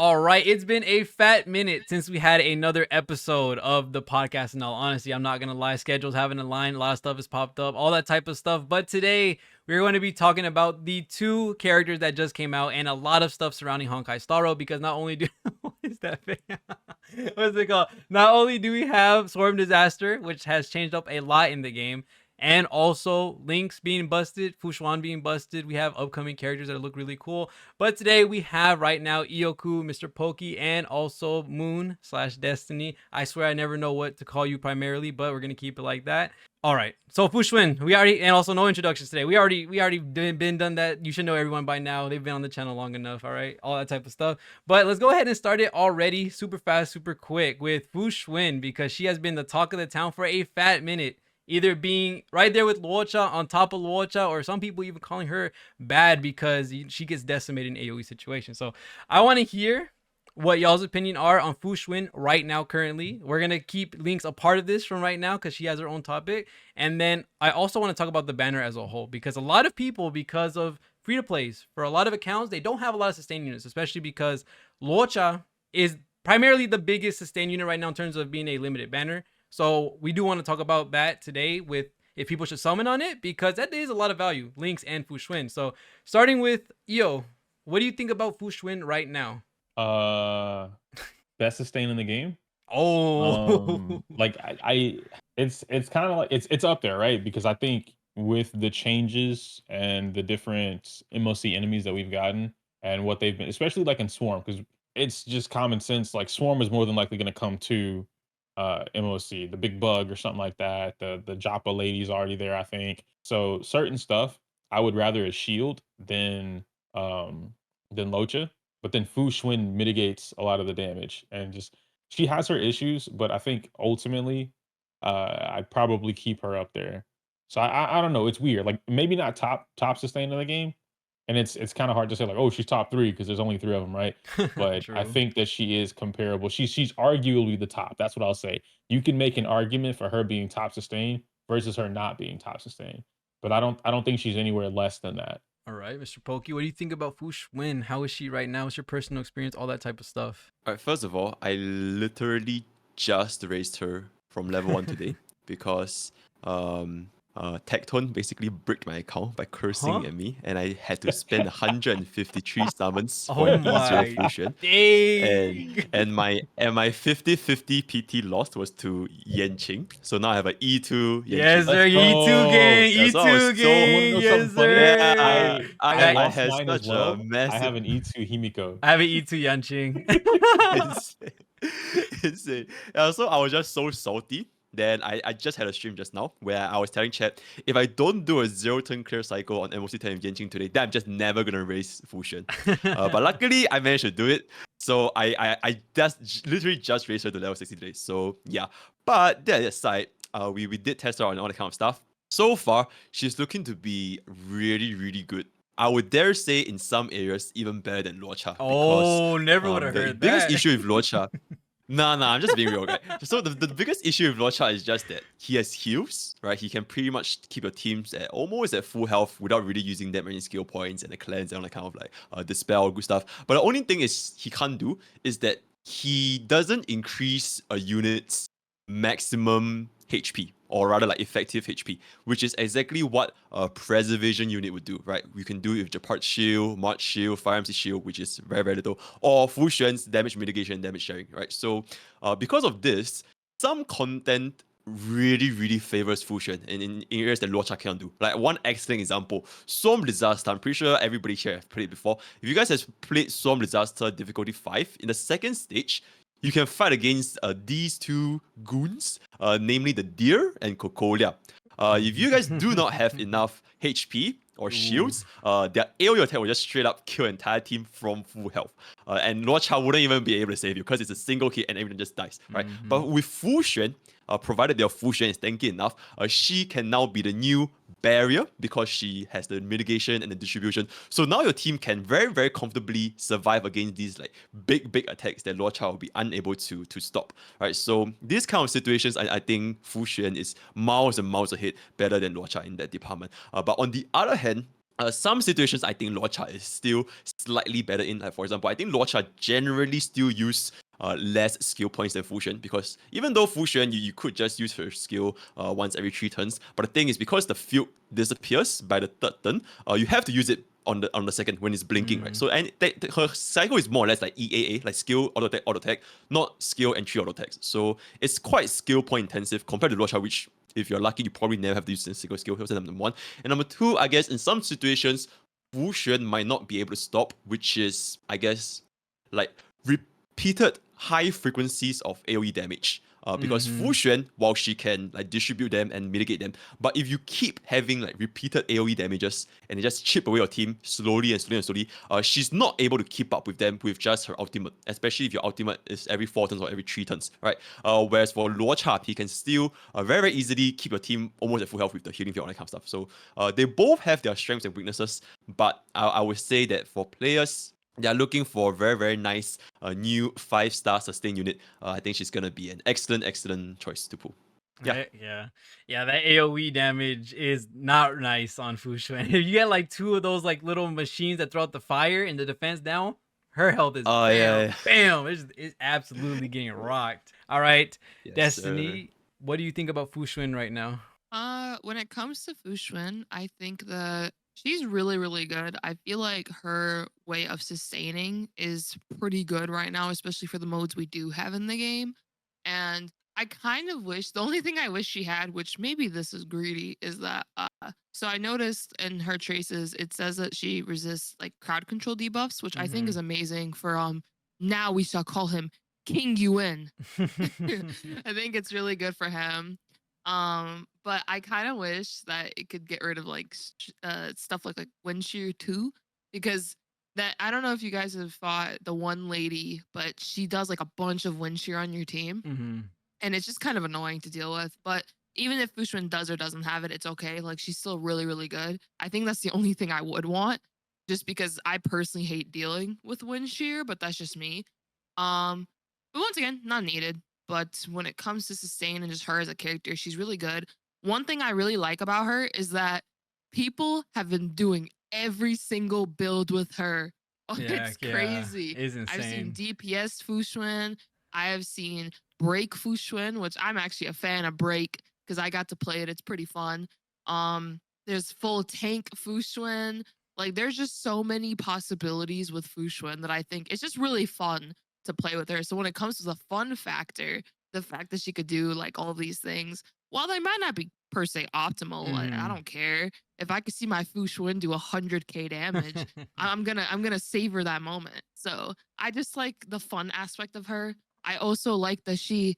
All right, it's been a fat minute since we had another episode of the podcast. In all honesty, I'm not gonna lie, schedules haven't aligned, a lot of stuff has popped up, all that type of stuff. But today we're going to be talking about the two characters that just came out and a lot of stuff surrounding Honkai Star Rail, because not only do what is that thing? What's it called? Not only do we have Swarm Disaster, which has changed up a lot in the game, and also Lynx being busted, Fu Xuan being busted. We have upcoming characters that look really cool. But today we have right now Ioku, Mr. Pokey, and also Moon / Destiny. I swear I never know what to call you primarily, but we're gonna keep it like that. All right. So Fu Xuan, and also no introductions today. We already been done that. You should know everyone by now. They've been on the channel long enough. All right, all that type of stuff. But let's go ahead and start it already, super fast, super quick, with Fu Xuan, because she has been the talk of the town for a fat minute. Either being right there with Luocha, on top of Luocha, or some people even calling her bad because she gets decimated in AoE situations. So I want to hear what y'all's opinion are on Fu Xuan right now currently. We're going to keep Lynx a part of this from right now because she has her own topic. And then I also want to talk about the banner as a whole, because a lot of people, because of free-to-plays, for a lot of accounts, they don't have a lot of sustain units, especially because Luocha is primarily the biggest sustain unit right now in terms of being a limited banner. So we do want to talk about that today, with if people should summon on it, because that is a lot of value, Lynx and Fu Xuan. So starting with Io, what do you think about Fu Xuan right now? Best sustain in the game. Oh, Like it's kind of like it's up there, right? Because I think with the changes and the different MOC enemies that we've gotten and what they've been, especially like in Swarm, because it's just common sense. Like Swarm is more than likely going to come to MOC, the big bug or something like that. The Joppa lady's already there, I think. So certain stuff I would rather a shield than Locha. But then Fu Xuan mitigates a lot of the damage, and just she has her issues, but I think ultimately I'd probably keep her up there. So I don't know. It's weird. Like maybe not top sustain in the game, and it's kind of hard to say like, oh, she's top 3 because there's only 3 of them, right? But I true. think that she is comparable. She's arguably the top. That's what I'll say. You can make an argument for her being top sustain versus her not being top sustain, but I don't think she's anywhere less than that. All right, Mr. Pokey, what do you think about Fu Xuan? How is she right now? What's your personal experience? All that type of stuff. Alright, first of all, I literally just raised her from level 1 today because Tecton basically bricked my account by cursing at me, and I had to spend 153 summons for Oh an E0 my fusion. dang! And my 50-50 PT lost was to Yanqing. So now I have an E2 Yanqing. Yes, sir. Let's E2 go. gang. Yeah, so I was E2 gang. know Yes, something funny? sir. Yeah, I lost had mine as such well. a massive. I have an E2 Himiko. I have an E2 Yanqing. Insane. So I was just so salty. Then I just had a stream just now where I was telling chat, if I don't do a 0-turn clear cycle on MOC 10 with Yanqing today, then I'm just never gonna raise Fu Xuan. But luckily I managed to do it. So I just literally just raised her to level 60 today. So yeah. But that aside, we did test her on all that kind of stuff. So far, she's looking to be really, really good. I would dare say in some areas even better than Luocha. Oh, never would have The heard biggest that. issue with Luocha. Nah, I'm just being real, guy. So the biggest issue with Luocha is just that he has heals, right? He can pretty much keep your teams at almost at full health without really using that many skill points and the cleanse and all that kind of like dispel good stuff. But the only thing is he can't do is that he doesn't increase a unit's maximum HP, or rather like effective HP, which is exactly what a preservation unit would do, right? You can do it with Japart Shield, March Shield, Fire MC Shield, which is very, very little, or Fu Xuan's damage mitigation, damage sharing, right? So because of this, some content really, really favors Fu Xuan in areas that Luocha can't do. Like one excellent example, Swarm Disaster. I'm pretty sure everybody here have played it before. If you guys have played Swarm Disaster difficulty 5, in the second stage, you can fight against these two goons, namely the Deer and Cocolia. If you guys do not have enough HP or shields, their AoE attack will just straight up kill an entire team from full health. And Luocha wouldn't even be able to save you because it's a single hit and everyone just dies, right? But with Fu Xuan, provided their Fu Xuan is tanky enough, she can now be the new barrier because she has the mitigation and the distribution. So now your team can very, very comfortably survive against these like big attacks that Luocha will be unable to stop. Right. So these kind of situations, I think Fu Xuan is miles and miles ahead better than Luocha in that department. But on the other hand, Some situations I think Luocha is still slightly better in. Like for example, I think Luocha generally still use less skill points than Fu Xuan, because even though Fu Xuan you could just use her skill once every 3 turns, but the thing is, because the field disappears by the third turn, you have to use it on the second when it's blinking, right? So and her cycle is more or less like EAA, like skill auto attack, not skill entry auto attacks. So it's quite skill point intensive compared to Luocha, which if you're lucky, you probably never have to use a single skill. That's number one. And number two, I guess in some situations, Fu Xuan might not be able to stop, which is, I guess, like repeated high frequencies of AoE damage. Because Fu Xuan, while she can like distribute them and mitigate them, but if you keep having like repeated AoE damages and it just chip away your team slowly and slowly and slowly, she's not able to keep up with them with just her ultimate, especially if your ultimate is every 4 turns or every 3 turns, right? Whereas for Luocha, he can still very easily keep your team almost at full health with the healing field and that kind of stuff. So they both have their strengths and weaknesses, but I would say that for players, they're looking for a very, very nice new 5-star sustain unit. I think she's going to be an excellent choice to pull. Yeah. Right? Yeah. That AoE damage is not nice on Fu Xuan. If you get like 2 of those like little machines that throw out the fire in the defense down, her health is bam. It's absolutely getting rocked. All right, Yes, Destiny, what do you think about Fu Xuan right now? When it comes to Fu Xuan, I think that she's really, really good. I feel like her way of sustaining is pretty good right now, especially for the modes we do have in the game. And I kind of wish, the only thing I wish she had, which maybe this is greedy, is that so I noticed in her traces it says that she resists like crowd control debuffs, which I think is amazing for now we shall call him King Yuen. I think it's really good for him. But I kind of wish that it could get rid of like stuff like wind shear 2, because that, I don't know if you guys have fought the one lady, but she does like a bunch of wind shear on your team, and it's just kind of annoying to deal with. But even if Fu Xuan does or doesn't have it, it's okay. Like, she's still really, really good. I think that's the only thing I would want, just because I personally hate dealing with wind shear, but that's just me. But once again, not needed. But when it comes to sustain and just her as a character, she's really good. One thing I really like about her is that people have been doing every single build with her. Oh, it's crazy. It's insane. I've seen DPS Fu Xuan. I have seen Break Fu Xuan, which I'm actually a fan of Break because I got to play it. It's pretty fun. There's full tank Fu Xuan. Like, there's just so many possibilities with Fu Xuan that I think it's just really fun to play with her. So when it comes to the fun factor, the fact that she could do like all these things, while they might not be per se optimal, I don't care. If I could see my Fu Xuan do 100k damage, I'm gonna savor that moment. So I just like the fun aspect of her. I also like that she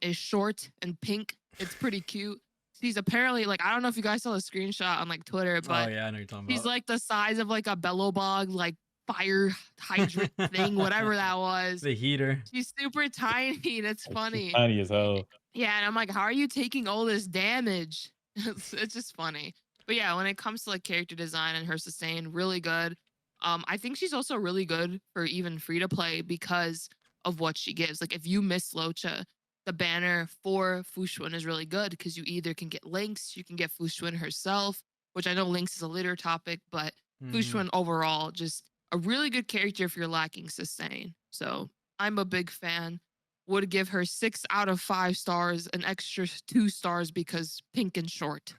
is short and pink. It's pretty cute. She's apparently like, I don't know if you guys saw the screenshot on like Twitter, but I know what you're talking about. She's like the size of like a Bellobog, like fire hydrant thing, whatever that was. The heater. She's super tiny and it's funny. Tiny as hell. Yeah, and I'm like, how are you taking all this damage? It's just funny. But yeah, when it comes to like character design and her sustain, really good. I think she's also really good for even free to play because of what she gives. Like, if you miss Luocha, the banner for Fu Xuan is really good because you either can get Lynx, you can get Fu Xuan herself, which I know Lynx is a later topic, but Fu Xuan overall, just a really good character if you're lacking sustain. So I'm a big fan. Would give her 6 out of 5 stars, an extra 2 stars because pink and short.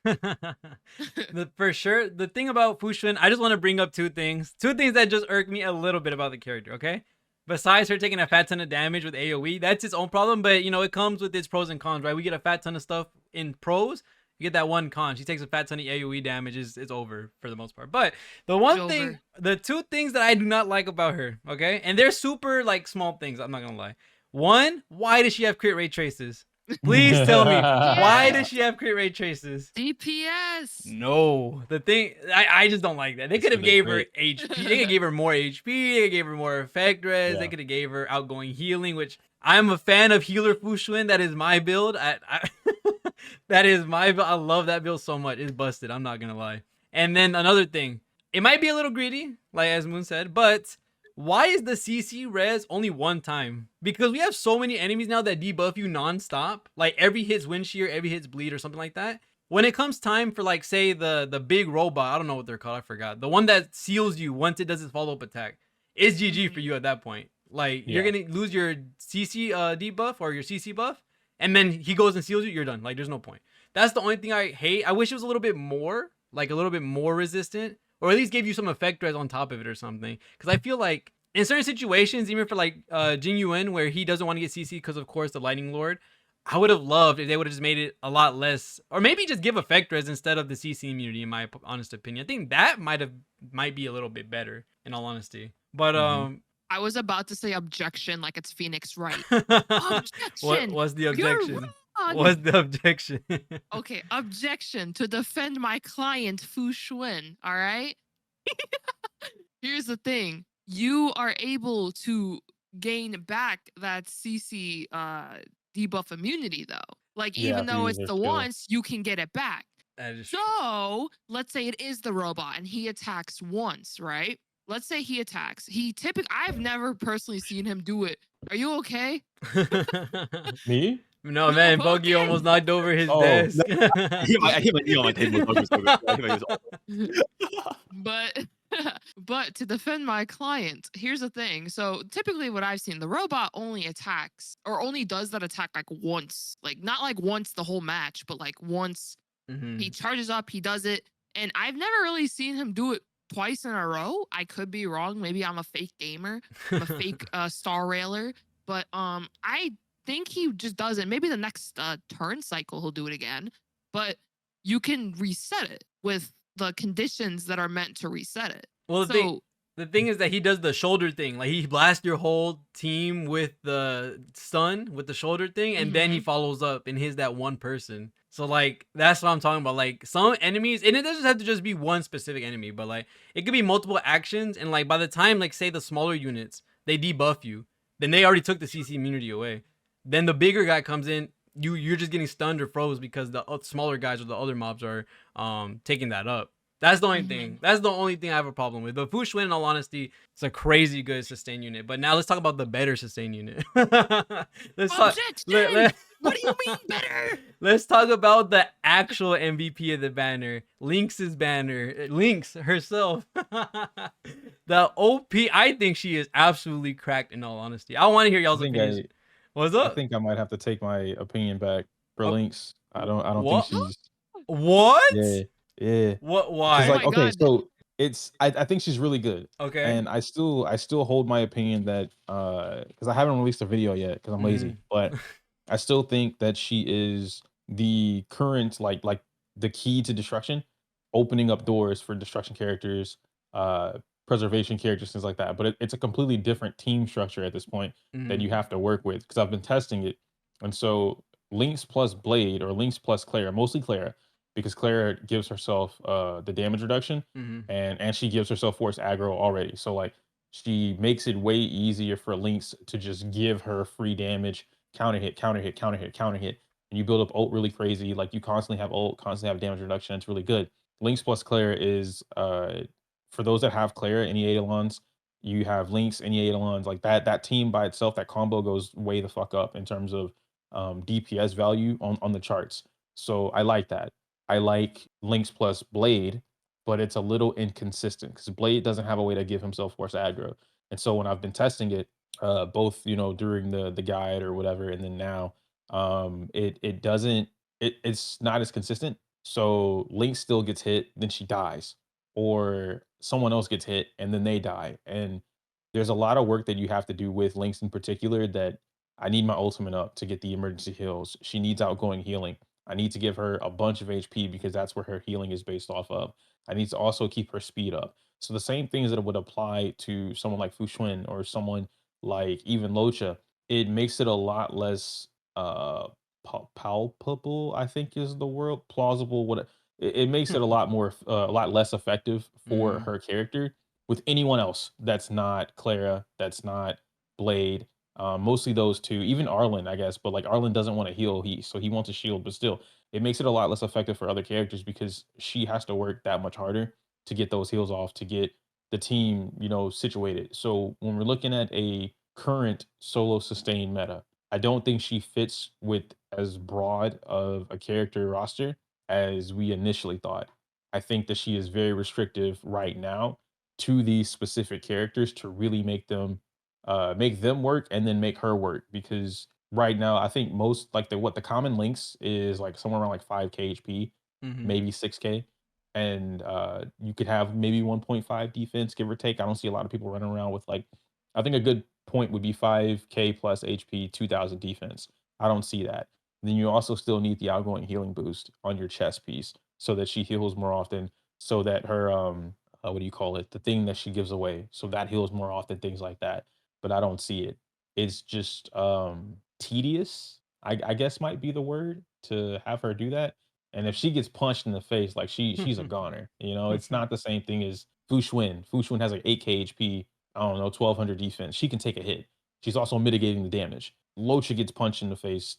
For sure. The thing about Fu Xuan, I just want to bring up 2 things. 2 things that just irk me a little bit about the character, okay? Besides her taking a fat ton of damage with AoE, that's its own problem, but you know, it comes with its pros and cons, right? We get a fat ton of stuff in pros. You get that one con. She takes a fat ton of AoE damage. It's over for the most part. But the one thing, the 2 things that I do not like about her, okay? And they're super like small things, I'm not gonna lie. One, why does she have crit rate traces? Please tell me, why does she have crit rate traces? DPS. No, the thing, I just don't like that. They could have gave her HP. They could give her more HP. They could give her more effect res. They could have gave her outgoing healing, which I'm a fan of healer Fu Xuan. That is my build. That is my build. I love that build so much. It's busted. I'm not gonna lie. And then another thing, it might be a little greedy, like as Moon said, but why is the CC res only 1 time? Because we have so many enemies now that debuff you non-stop. Like every hit's wind shear, every hit's bleed or something like that. when it comes time for like say the big robot, I don't know what they're called, I forgot. The one that seals you once it does its follow-up attack. It's GG for you at that point. Like you're Yeah. gonna lose your CC debuff or your CC buff, and then he goes and seals you, you're done. Like there's no point. That's the only thing I hate. I wish it was a little bit more, like a little bit more resistant, or at least gave you some effect res on top of it or something. Because I feel like in certain situations, even for like Jing Yuan, where he doesn't want to get CC because of course the Lightning Lord, I would have loved if they would have just made it a lot less, or maybe just give effect res instead of the CC immunity. In my honest opinion, I think that might be a little bit better. In all honesty, but I was about to say objection, like it's Phoenix Wright. what Objection. was the You're objection? wrong. What's the objection? Okay, objection to defend my client Fu Xuan. All right. Here's the thing: you are able to gain back that CC debuff immunity, though. Like Yeah, even if you though use it's their the skill. once, you can get it back. That is So let's say it is the robot and he attacks once, right? Let's say he attacks. I've never personally seen him do it. Are you okay? true. Me? No man, Buggy Okay. almost knocked over his Oh, desk. I hit my knee on my table. It was so good. I hit my knee, it was awesome. But but to defend my client, here's the thing. So typically what I've seen, the robot only attacks or only does that attack like once. Like not like once the whole match, but like once he charges up, he does it. And I've never really seen him do it twice in a row. I could be wrong. Maybe I'm a fake gamer. I'm a fake star railer. But I think he just does it. Maybe the next turn cycle he'll do it again. But you can reset it with the conditions that are meant to reset it. Well, So the thing is that he does the shoulder thing. Like he blasts your whole team with the stun with the shoulder thing, and then he follows up and hits that one person. So like that's what I'm talking about. Like some enemies, and it doesn't have to just be one specific enemy, but like it could be multiple actions. And like by the time like say the smaller units they debuff you, then they already took the CC immunity away. Then the bigger guy comes in, you're just getting stunned or froze because the smaller guys or the other mobs are taking that up. That's the only thing. That's the only thing I have a problem with. But Fu Xuan, in all honesty, it's a crazy good sustain unit. But now let's talk about the better sustain unit. let's talk. what do you mean better? Let's talk about the actual MVP of the banner, Lynx's banner, Lynx herself. The OP. I think she is absolutely cracked. In all honesty, I want to hear y'all's opinions. What's I up? think I might have to take my opinion back for Oh, Lynx. I don't what? think she's What? yeah. What? Because Why? like my okay, God. so I think she's really good. Okay. And I still hold my opinion that because I haven't released a video yet because I'm lazy, but I still think that she is the current like the key to destruction, opening up doors for destruction characters, preservation characters, things like that. But it's a completely different team structure at this point that you have to work with because I've been testing it. And so Lynx plus Blade or Lynx plus Clara, mostly Clara, because Clara gives herself the damage reduction and she gives herself force aggro already. So like she makes it way easier for Lynx to just give her free damage, counter hit, counter hit, counter hit, counter hit. And you build up ult really crazy. Like you constantly have ult, constantly have damage reduction. It's really good. Lynx plus Clara is for those that have Clara, any Eidolons, you have Lynx, any Eidolons, like that team by itself, that combo goes way the fuck up in terms of DPS value on the charts. So I like that. I like Lynx plus Blade, but it's a little inconsistent because Blade doesn't have a way to give himself force aggro. And so when I've been testing it, both during the guide or whatever, and then now, it doesn't it's not as consistent. So Lynx still gets hit, then she dies, or someone else gets hit and then they die. And there's a lot of work that you have to do with Lynx in particular that I need my ultimate up to get the emergency heals. She needs outgoing healing. I need to give her a bunch of HP because that's where her healing is based off of. I need to also keep her speed up. So the same things that would apply to someone like Fu Xuan or someone like even Locha, it makes it a lot less palpable, I think is the word, plausible. What it makes it a lot more, a lot less effective for her character with anyone else that's not Clara, that's not Blade. Mostly those two, even Arlen, I guess, but like Arlen doesn't want to heal, so he wants a shield, but still, it makes it a lot less effective for other characters because she has to work that much harder to get those heals off, to get the team, situated. So when we're looking at a current solo sustain meta, I don't think she fits with as broad of a character roster as we initially thought. I think that she is very restrictive right now to these specific characters to really make them work and then make her work because right now I think most like the common links is like somewhere around like 5k HP, Hmm. maybe 6k. And you could have maybe 1.5 defense, give or take. I don't see a lot of people running around with like I think a good point would be 5k plus HP, 2000 defense. I don't see that. Then you also still need the outgoing healing boost on your chest piece so that she heals more often, so that her what do you call it? The thing that she gives away, so that heals more often, things like that. But I don't see it. It's just tedious, I guess might be the word to have her do that. And if she gets punched in the face, like she's a goner. You know, it's not the same thing as Fu Xuan. Fu Xuan has like 8k HP, I don't know, 1200 defense. She can take a hit. She's also mitigating the damage. Locha gets punched in the face,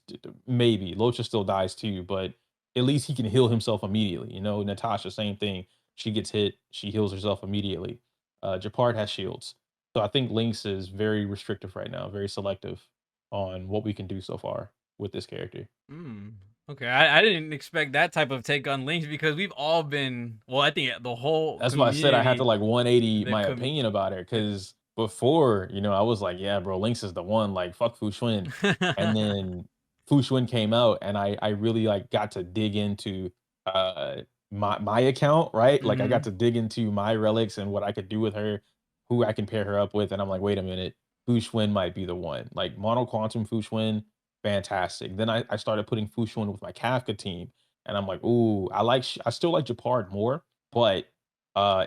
maybe. Locha still dies too, but at least he can heal himself immediately. You know, Natasha, same thing. She gets hit, she heals herself immediately. Japard has shields. So I think Lynx is very restrictive right now, very selective on what we can do so far with this character. Mm. Okay, I didn't expect that type of take on Lynx because we've all been I think the whole That's why I said I had to community, like 180 the my com- opinion about her the because before, I was like, yeah, bro, Lynx is the one. Like, fuck Fu Xuan. And then Fu Xuan came out, and I really like got to dig into uh my account, right? Like, I got Mhm. to dig into my relics and what I could do with her, who I can pair her up with, and I'm like, wait a minute, Fu Xuan might be the one. Like, Mono Quantum Fu Xuan, fantastic. Then I started putting Fu Xuan with my Kafka team, and I'm like, ooh, I still like Japard more, but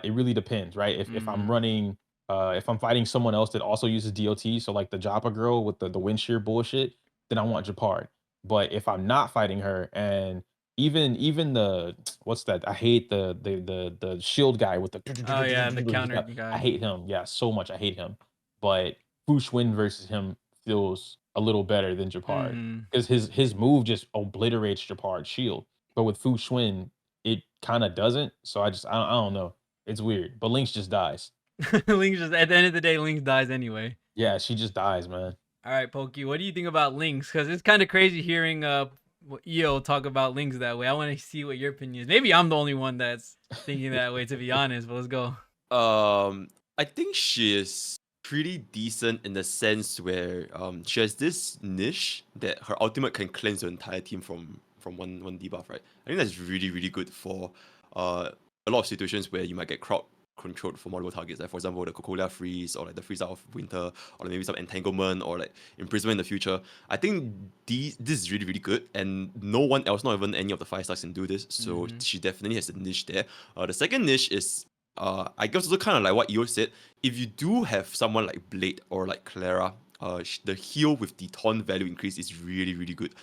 it really depends, right? If I'm Mhm. running if I'm fighting someone else that also uses DOT, so like the Joppa girl with the wind shear bullshit, then I want Japard. But if I'm not fighting her, and even the what's that? I hate the shield guy with the Oh yeah, the he's counter got I guy. hate him. Yeah, so much. I hate him. But Fu Xuan versus him feels a little better than Japard Mhm. because his move just obliterates Japard's shield. But with Fu Xuan, it kind of doesn't. So I don't know. It's weird. But Lynx just dies. Lynx just at the end of the day, Lynx dies anyway. Yeah, she just dies, man. All right, Pokey, what do you think about Lynx? Because it's kind of crazy hearing EO talk about Lynx that way. I want to see what your opinion is. Maybe I'm the only one that's thinking that way, to be honest. But let's go. I think she is pretty decent in the sense where she has this niche that her ultimate can cleanse the entire team from one debuff, right? I think that's really really good for a lot of situations where you might get crowd controlled for multiple targets, like for example the Cocolia freeze or like the freeze out of winter or like maybe some entanglement or like imprisonment in the future. I think this is really really good, and no one else, not even any of the 5 stars, can do this. So Mhm. she definitely has a niche there. The second niche is I guess also kind of like what Eo said. If you do have someone like Blade or like Clara, the heal with the taunt value increase is really really good.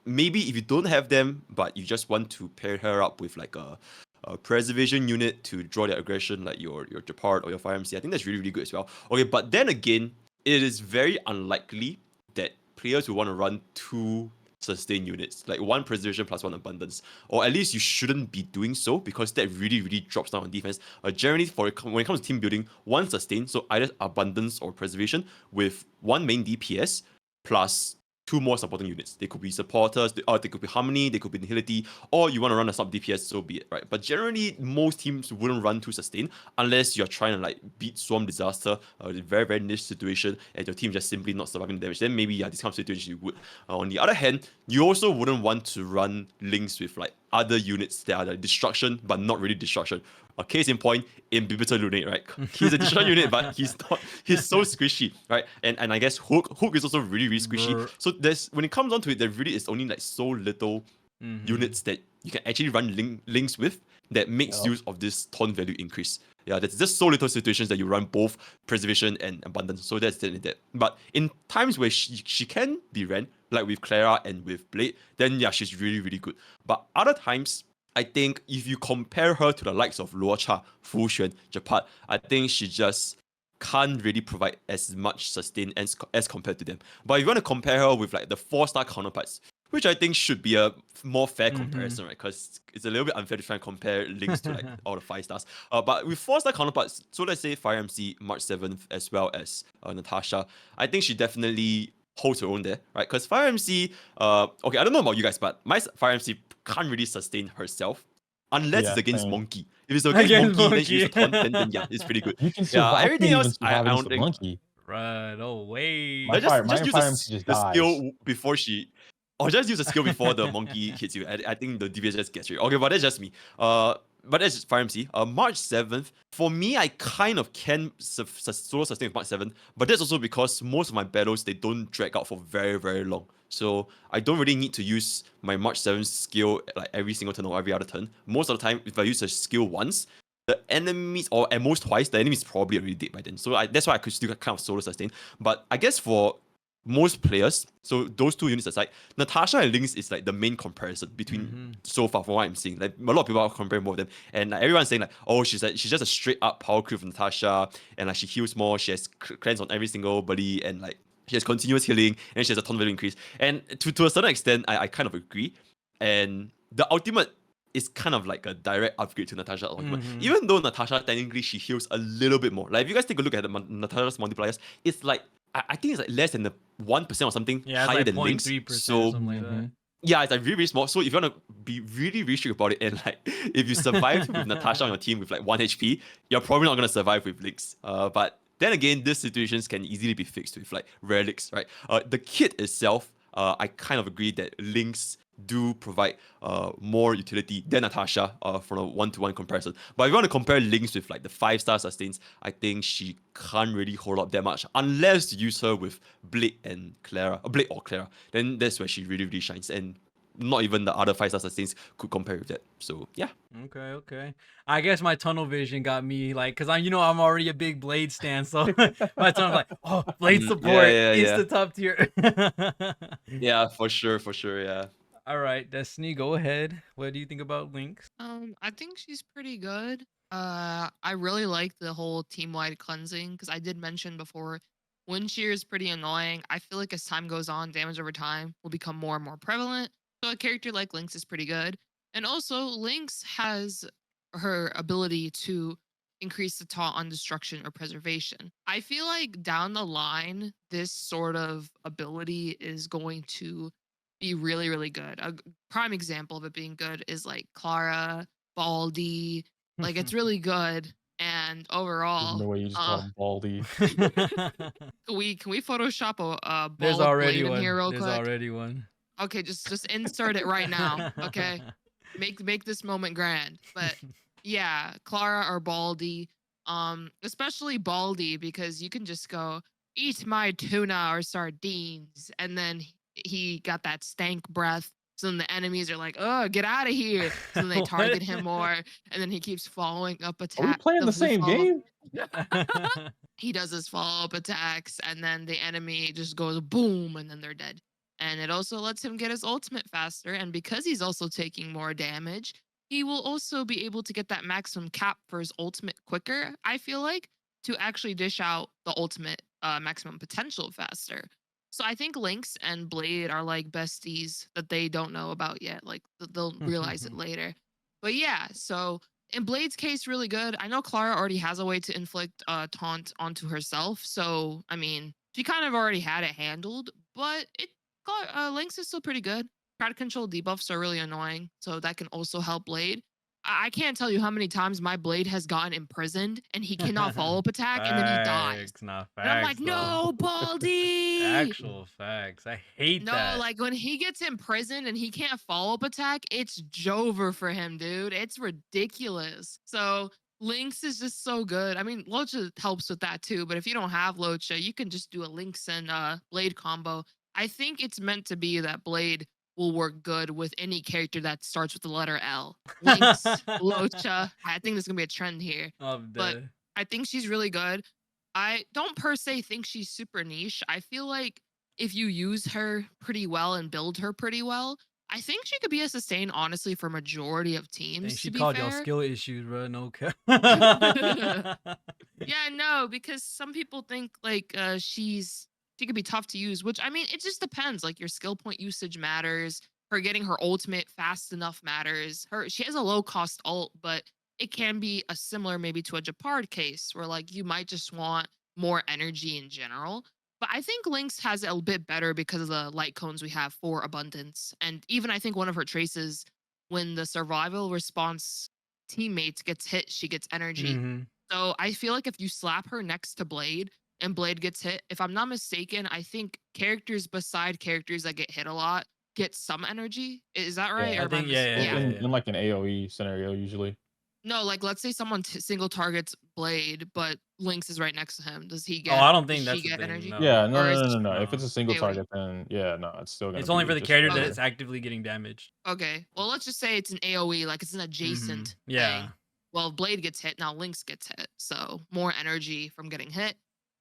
Maybe if you don't have them, but you just want to pair her up with like a preservation unit to draw their aggression, like your Japard or your Fire MC, I think that's really really good as well. Okay, but then again, it is very unlikely that players will want to run 2 sustain units, like 1 preservation plus 1 abundance, or at least you shouldn't be doing so because that really really drops down on defense. Generally, when it comes to team building, 1 sustain, so either abundance or preservation with 1 main DPS plus 2 more supporting units. They could be supporters, they could be harmony, they could be nihility, or you want to run a sub DPS, so be it, right? But generally, most teams wouldn't run 2 sustain unless you're trying to like beat Swarm Disaster, a very very niche situation, and your team just simply not surviving the damage. Then maybe this kind of situation you would. On the other hand, you also wouldn't want to run Lynx with like other units that are like destruction but not really destruction. A case in point, in Bibita Lunate, right? He's a destruction unit, but he's not. He's so squishy, right? And I guess Hook is also really really squishy. Brr. So there's when it comes down to it, there really is only like so little Mhm. units that you can actually run Lynx with that makes Yup. use of this taunt value increase. Yeah, there's just so little situations that you run both preservation and abundance. So that's definitely that. But in times where she can be ran, like with Clara and with Blade, then yeah, she's really, really good. But other times, I think if you compare her to the likes of Luocha, Fu Xuan, Japard, I think she just can't really provide as much sustain as compared to them. But if you want to compare her with like the 4-star counterparts, which I think should be a more fair comparison, right? Because it's a little bit unfair to try and compare Lynx to like all the 5 stars. But with 4-star counterparts, so let's say Fire MC, March 7th, as well as Natasha, I think she definitely holds her own there, right? Because Fire MC, okay, I don't know about you guys, but my Fire MC can't really sustain herself unless Yeah, it's against same. Monkey. If it's against Against Monkey, then she uses a Monkey. taunt, then yeah, it's pretty good. You can Yeah, survive. I everything can't even else, survive I against don't the think. monkey. Right, no way. My Just use Fire MC just the skill dies. before she, or just use the skill before the monkey hits you. I think the DPS just gets rid. Okay, but that's just me. But that's just Fire MC. March 7th. For me, I kind of can solo sustain with March 7th, but that's also because most of my battles they don't drag out for very, very long. So I don't really need to use my March 7th skill like every single turn or every other turn. Most of the time, if I use a skill once, the enemies, or at most twice, the enemy is probably already dead by then. So that's why I could still kind of solo sustain. But I guess for most players, so those two units aside, Natasha and Lynx is like the main comparison between so far from what I'm seeing. Like a lot of people are comparing both of them, and like, everyone's saying like, oh, she's just a straight up power creep of Natasha, and like she heals more, she has cleanse on every single body, and like she has continuous healing, and she has a ton value increase. And to a certain extent, I kind of agree. And the ultimate is kind of like a direct upgrade to Natasha's ultimate. Even though Natasha technically she heals a little bit more. Like if you guys take a look at the Natasha's multipliers, it's like I think it's like less than the 1% or something higher than Lynx. 0.3%, So something like that. yeah, it's like really, really small. So if you want to be really, really strict about it, and like if you survive with Natasha on your team with like 1 HP, you're probably not gonna survive with Lynx. But then again, these situations can easily be fixed with like relics, right? The kit itself, I kind of agree that Lynx do provide more utility than Natasha from a 1-to-1 comparison. But if you want to compare Lynx with like the 5-star sustains, I think she can't really hold up that much unless you use her with Blade or Clara. Then that's where she really, really shines. And not even the other 5-star sustains could compare with that. So yeah. Okay. I guess my tunnel vision got me like, cause I'm already a big Blade stan, so my tunnel like, oh, Blade support is the top tier. Yeah, for sure, yeah. All right, Destiny, go ahead. What do you think about Lynx? I think she's pretty good. I really like the whole team-wide cleansing because I did mention before, wind shear is pretty annoying. I feel like as time goes on, damage over time will become more and more prevalent. So a character like Lynx is pretty good. And also, Lynx has her ability to increase the taunt on destruction or preservation. I feel like down the line, this sort of ability is going to be really, really good. A prime example of it being good is like Clara, Baldy. Like it's really good. And overall, No way you just call him Baldy. can we Photoshop a There's bald already blade in one. here real There's quick? already one. Okay, just insert it right now. Okay, make this moment grand. But yeah, Clara or Baldy, especially Baldy because you can just go eat my tuna or sardines, and then he got that stank breath. So then the enemies are like, "Oh, get out of here!" So then they target him more, and then he keeps following up Are we attack. playing the same game? He does his follow-up attacks, and then the enemy just goes boom, and then they're dead. And it also lets him get his ultimate faster. And because he's also taking more damage, he will also be able to get that maximum cap for his ultimate quicker, I feel like, to actually dish out the ultimate maximum potential faster. So I think Lynx and Blade are like besties that they don't know about yet. Like they'll realize it later. But yeah, so in Blade's case, really good. I know Clara already has a way to inflict taunt onto herself. So, I mean, she kind of already had it handled, but Lynx is still pretty good. Crowd control debuffs are really annoying, so that can also help Blade. I can't tell you how many times my Blade has gotten imprisoned and he cannot follow up attack and then he dies. Not facts, and I'm like, no, Baldy! Actual facts. I hate that. No, like when he gets imprisoned and he can't follow up attack, it's Jover for him, dude. It's ridiculous. So Lynx is just so good. I mean, Locha helps with that too, but if you don't have Locha, you can just do a Lynx and Blade combo. I think it's meant to be that Blade will work good with any character that starts with the letter L. Lynx, Locha. I think there's gonna be a trend here. But I think she's really good. I don't per se think she's super niche. I feel like if you use her pretty well and build her pretty well, I think she could be a sustain, honestly, for majority of teams. She to be called fair. y'all skill issues, bro. No cap. Yeah, no, because some people think like she could be tough to use, which I mean, it just depends. Like your skill point usage matters. Her getting her ultimate fast enough matters. She has a low cost ult, but it can be a similar maybe to a Japard case where like you might just want more energy in general. But I think Lynx has it a bit better because of the light cones we have for abundance. And even I think one of her traces, when the survival response teammate gets hit, she gets energy. Hmm. So I feel like if you slap her next to Blade and Blade gets hit, if I'm not mistaken, I think characters beside characters that get hit a lot get some energy. Is that right? Yeah. Or I am I think yeah, yeah. In like an AoE scenario usually. No, like let's say someone single targets Blade, but Lynx is right next to him. Oh, I don't Does think she that's the get thing. energy? No, Yeah, no, Or no, is no, it no, no. If no. it's a single AoE? target, then yeah, no, it's still gonna It's be only for the just character Okay. that's actively getting damaged. Okay. Well, let's just say it's an AoE, like it's an adjacent Yeah. thing. Well, if Blade gets hit, now Lynx gets hit. So more energy from getting hit.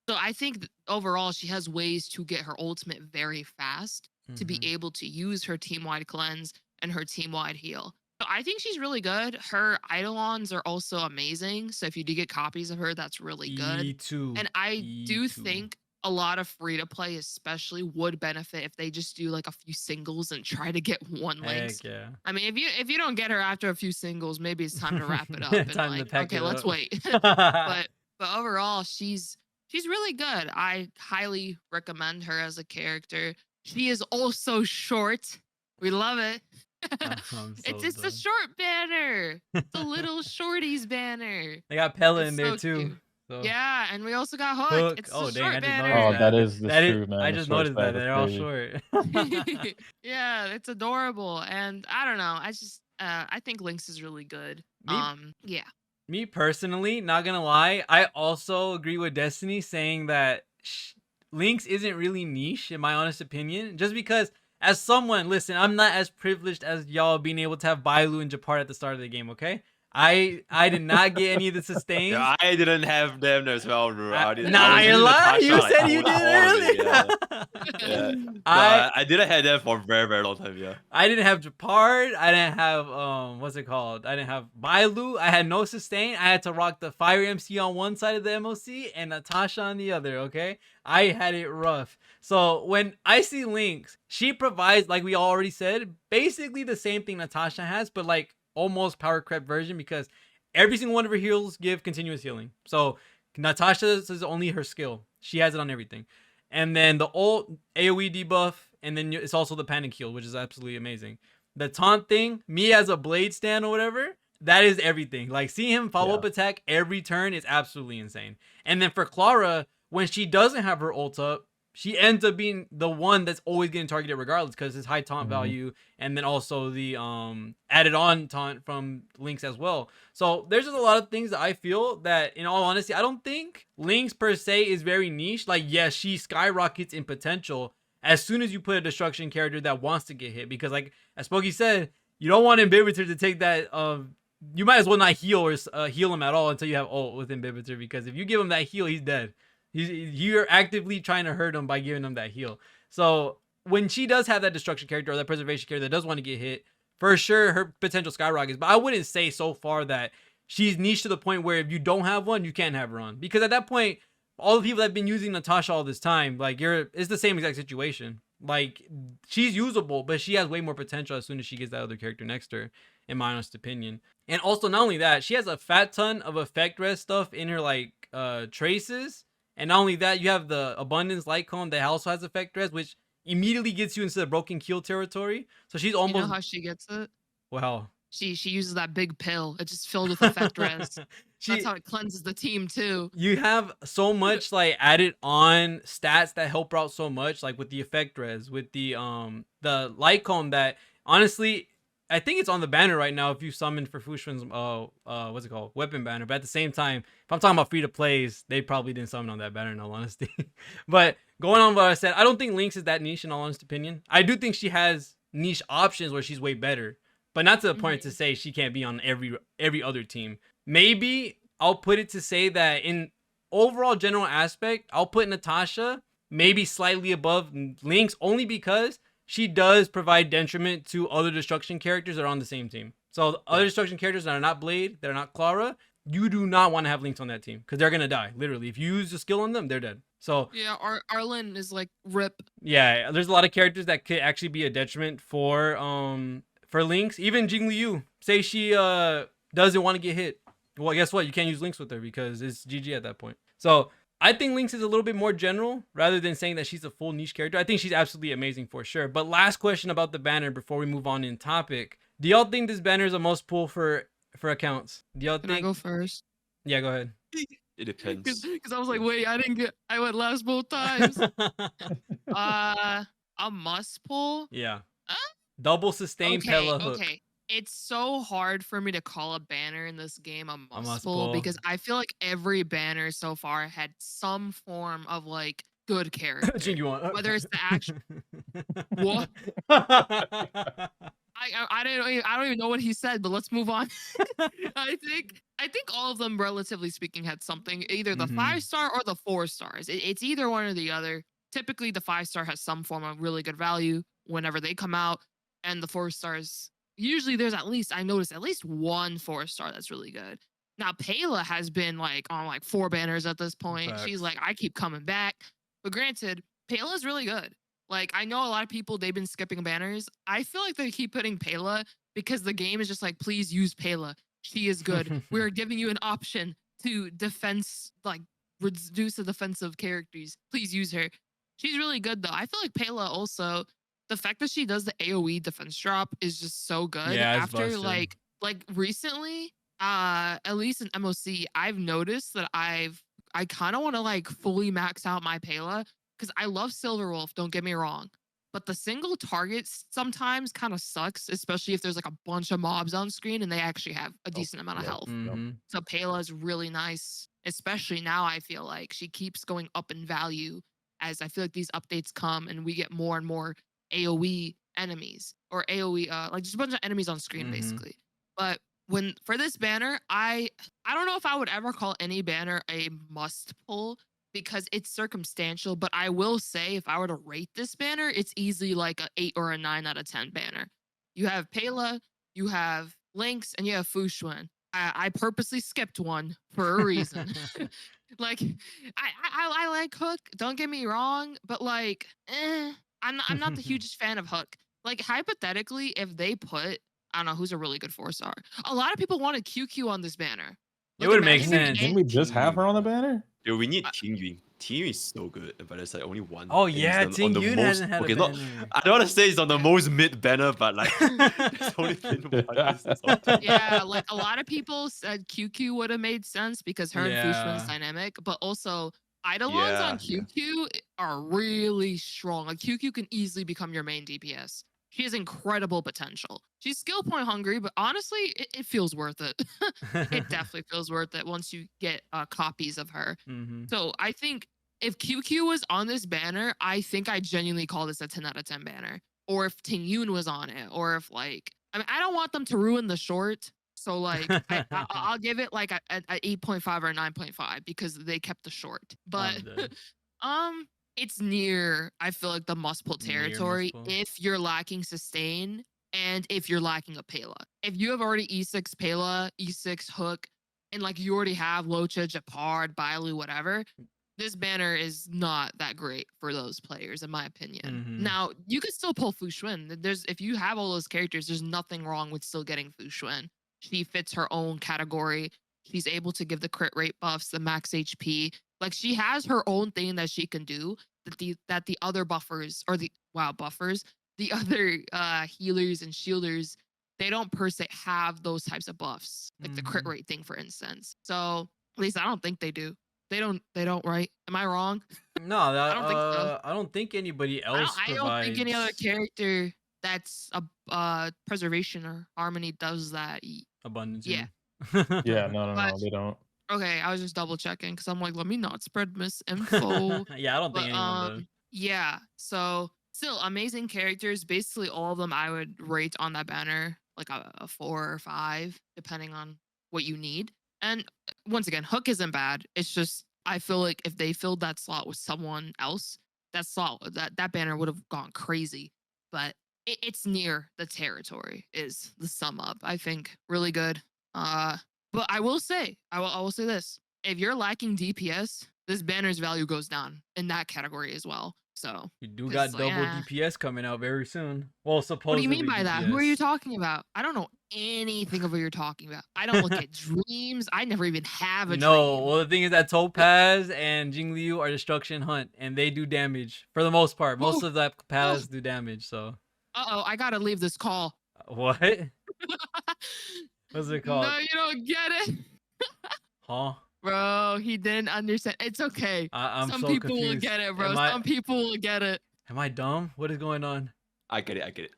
So I think overall she has ways to get her ultimate very fast to be Mhm. able to use her team-wide cleanse and her team-wide heal. So I think she's really good. Her Eidolons are also amazing. So if you do get copies of her, that's really good. E2. And I do E2. think a lot of free to play, especially, would benefit if they just do like a few singles and try to get one Lynx. Heck yeah. I mean, if you don't get her after a few singles, maybe it's time to wrap it up and Time to like, pack okay, it let's up. wait. But overall, she's really good. I highly recommend her as a character. She is also short. We love it. I'm so It's a done. short banner. It's a little shorties banner. They got Pella It's in there so too. cute. So Yeah, and we also got Hook. Hook. It's Oh a dang, short I just banner. Oh, noticed that. that's true, man. I The just short noticed that stack is they're all crazy. short. Yeah, it's adorable. And I don't know. I think Lynx is really good. Me Yeah. Me personally, not gonna lie, I also agree with Destiny saying that Lynx isn't really niche in my honest opinion. Just because, as someone, listen, I'm not as privileged as y'all being able to have Bailu and Japar at the start of the game. Okay, I did not get any of the sustains. Yeah, I didn't have them as well, bro. I Nah, was you're using lying. You Natasha, like, said you all did of it, earlier. yeah. Yeah. No, I I didn't have them for a very, very long time, yeah. I didn't have Japard. I didn't have what's it called? I didn't have Bailu. I had no sustain. I had to rock the Fire MC on one side of the MOC and Natasha on the other, okay? I had it rough. So when I see Lynx, she provides, like we already said, basically the same thing Natasha has, but like almost power crept version, because every single one of her heals give continuous healing. So Natasha's is only her skill. She has it on everything. And then the ult AoE debuff, and then it's also the panic heal, which is absolutely amazing. The taunt thing, me as a blade stand or whatever, that is everything. Like, seeing him follow up attack every turn is absolutely insane. And then for Clara, when she doesn't have her ult up, she ends up being the one that's always getting targeted regardless, because his high taunt value, and then also the added on taunt from Lynx as well. So there's just a lot of things that I feel that, in all honesty, I don't think Lynx per se is very niche. Like, yes, she skyrockets in potential as soon as you put a destruction character that wants to get hit, because like as Spokey said, you don't want Imbibitor to take that you might as well not heal or heal him at all until you have ult with Imbibitor, because if you give him that heal, he's dead. You're actively trying to hurt him by giving him that heal. So when she does have that destruction character or that preservation character that does want to get hit, for sure her potential skyrockets. But I wouldn't say so far that she's niche to the point where if you don't have one, you can't have her on. Because at that point, all the people that have been using Natasha all this time, like, it's the same exact situation. Like, she's usable, but she has way more potential as soon as she gets that other character next to her, in my honest opinion. And also, not only that, she has a fat ton of effect res stuff in her, like, traces. And not only that, you have the Abundance Light Cone that also has effect res, which immediately gets you into the broken kill territory. So she's almost... You know how she gets it? Well, she uses that big pill. It's just filled with effect res. That's how it cleanses the team too. You have so much like added on stats that help her out so much, like with the effect res, with the light cone, that honestly I think it's on the banner right now if you summon for Fu Xuan's what's it called, weapon banner. But at the same time, if I'm talking about free to plays, they probably didn't summon on that banner in all honesty. But going on what I said, I don't think Lynx is that niche in all honest opinion. I do think she has niche options where she's way better, but not to the point to say she can't be on every other team. Maybe I'll put it to say that in overall general aspect, I'll put Natasha maybe slightly above Lynx, only because she does provide detriment to other destruction characters that are on the same team. So other destruction characters that are not Blade, that are not Clara, you do not want to have Lynx on that team, because they're gonna die. Literally, if you use a skill on them, they're dead. So yeah, Arlen is like rip. Yeah, there's a lot of characters that could actually be a detriment for Lynx. Even Jing Liu, say she doesn't want to get hit. Well, guess what? You can't use Lynx with her because it's GG at that point. So I think Lynx is a little bit more general rather than saying that she's a full niche character. I think she's absolutely amazing for sure. But last question about the banner before we move on in topic. Do y'all think this banner is a must pull for accounts? Do y'all Can I think? go first? Yeah, go ahead. It depends. Because I was like, wait, I went last both times. A must pull. Yeah. Uh, Double sustain Okay, Pella hook. okay. It's so hard for me to call a banner in this game a must must pull pull. because I feel like every banner so far had some form of like good character. You want Whether it's the action. What? I don't even know what he said, but let's move on. I think all of them, relatively speaking, had something. Either the Mhm. 5-star or the 4 stars. It's either one or the other. Typically, the 5-star has some form of really good value whenever they come out, and the 4 stars usually there's I noticed at least one 4-star that's really good. Now Pela has been like on like 4 banners at this point. Facts. She's like, I keep coming back. But granted, Pela's really good. Like I know a lot of people they've been skipping banners. I feel like they keep putting Pela because the game is just like, please use Pela. She is good. We're giving you an option to defense, like reduce the defensive characters. Please use her. She's really good though. I feel like Pela also, the fact that she does the AoE defense drop is just so good. Yeah, it's After busted. like recently, at least in MOC, I've noticed that I kind of want to like fully max out my Pela because I love Silver Wolf, don't get me wrong. But the single targets sometimes kind of sucks, especially if there's like a bunch of mobs on screen and they actually have a decent amount of yep. health. Mhm. So Pela is really nice, especially now. I feel like she keeps going up in value as I feel like these updates come and we get more and more AoE enemies or AoE, like just a bunch of enemies on screen, Mhm. basically. But when for this banner, I don't know if I would ever call any banner a must pull because it's circumstantial. But I will say, if I were to rate this banner, it's easily like a 8 or a 9 out of 10 banner. You have Pela, you have Lynx, and you have Fu Xuan. I purposely skipped one for a reason. Like I like Hook. Don't get me wrong, but like, I'm not the hugest fan of Hook. Like hypothetically, if they put I don't know who's a really good 4-star. A lot of people wanted QQ on this banner. It would make imagine if sense. Didn't we just have her on the banner? Dude, we need Ting Yun. Ting Yun is so good, but there's like only one. Oh and he's yeah, on Ting the Yun most- hasn't had okay, a not- banner. I don't want to say it's on the most mid banner, but like there's only been one. Yeah, like a lot of people said QQ would have made sense because her and Fu Xuan's Yeah. dynamic, but also Eidolons on Yeah. QQ are really strong. Like QQ can easily become your main DPS. She has incredible potential. She's skill point hungry, but honestly, it feels worth it. It definitely feels worth it once you get copies of her. Mhm. So I think if QQ was on this banner, I think I genuinely call this a 10 out of 10 banner. Or if Ting Yun was on it, or if like, I mean, I don't want them to ruin the short. So like, I'll give it like a 8.5 or a 9.5 because they kept the short. But I'm dead. it's near, I feel like the must pull Near must territory pull. if you're lacking sustain and if you're lacking a Pela. If you have already E6 Pela, E6 Hook, and like you already have Locha, Japard, Bailu, whatever, this banner is not that great for those players, in my opinion. Mhm. Now, you could still pull Fu Xuan. If you have all those characters, there's nothing wrong with still getting Fu Xuan. She fits her own category. She's able to give the crit rate buffs, the max HP. Like she has her own thing that she can do that the other buffers or the the other healers and shielders, they don't per se have those types of buffs, like the crit Mhm. rate thing, for instance. So at least I don't think they do. They don't, right? Am I wrong? No, that, I don't think so. I don't think anybody I else don't think any other provides character that's a preservation or harmony does that. abundance. Yeah. Yeah, no, But- they don't. Okay, I was just double checking because I'm like, let me not spread misinfo. Yeah, I don't But think anyone does. yeah, so still amazing characters. Basically, all of them I would rate on that banner like a 4 or 5, depending on what you need. And once again, Hook isn't bad. It's just I feel like if they filled that slot with someone else, that banner would have gone crazy. But it's near the territory is the sum up. I think really good. But I will say, I will say this: if you're lacking DPS, this banner's value goes down in that category as well. So You do it's got like, double DPS coming out very soon. Well, supposedly. what do you mean by that? Who are you DPS. talking about? I don't know anything of what you're talking about. I don't look at dreams. I never even have a No, dream. well the thing is that Topaz and Jingliu are destruction hunt, and they do damage for the most part. Most of that paths do damage. So Uh-oh, I gotta leave this call. what? What's it called? No, you don't get it. Huh? Bro, he didn't understand. It's okay. I'm Some so people will confused. get it, bro. Am I Some people will get it. am I dumb? What is going on? I get it.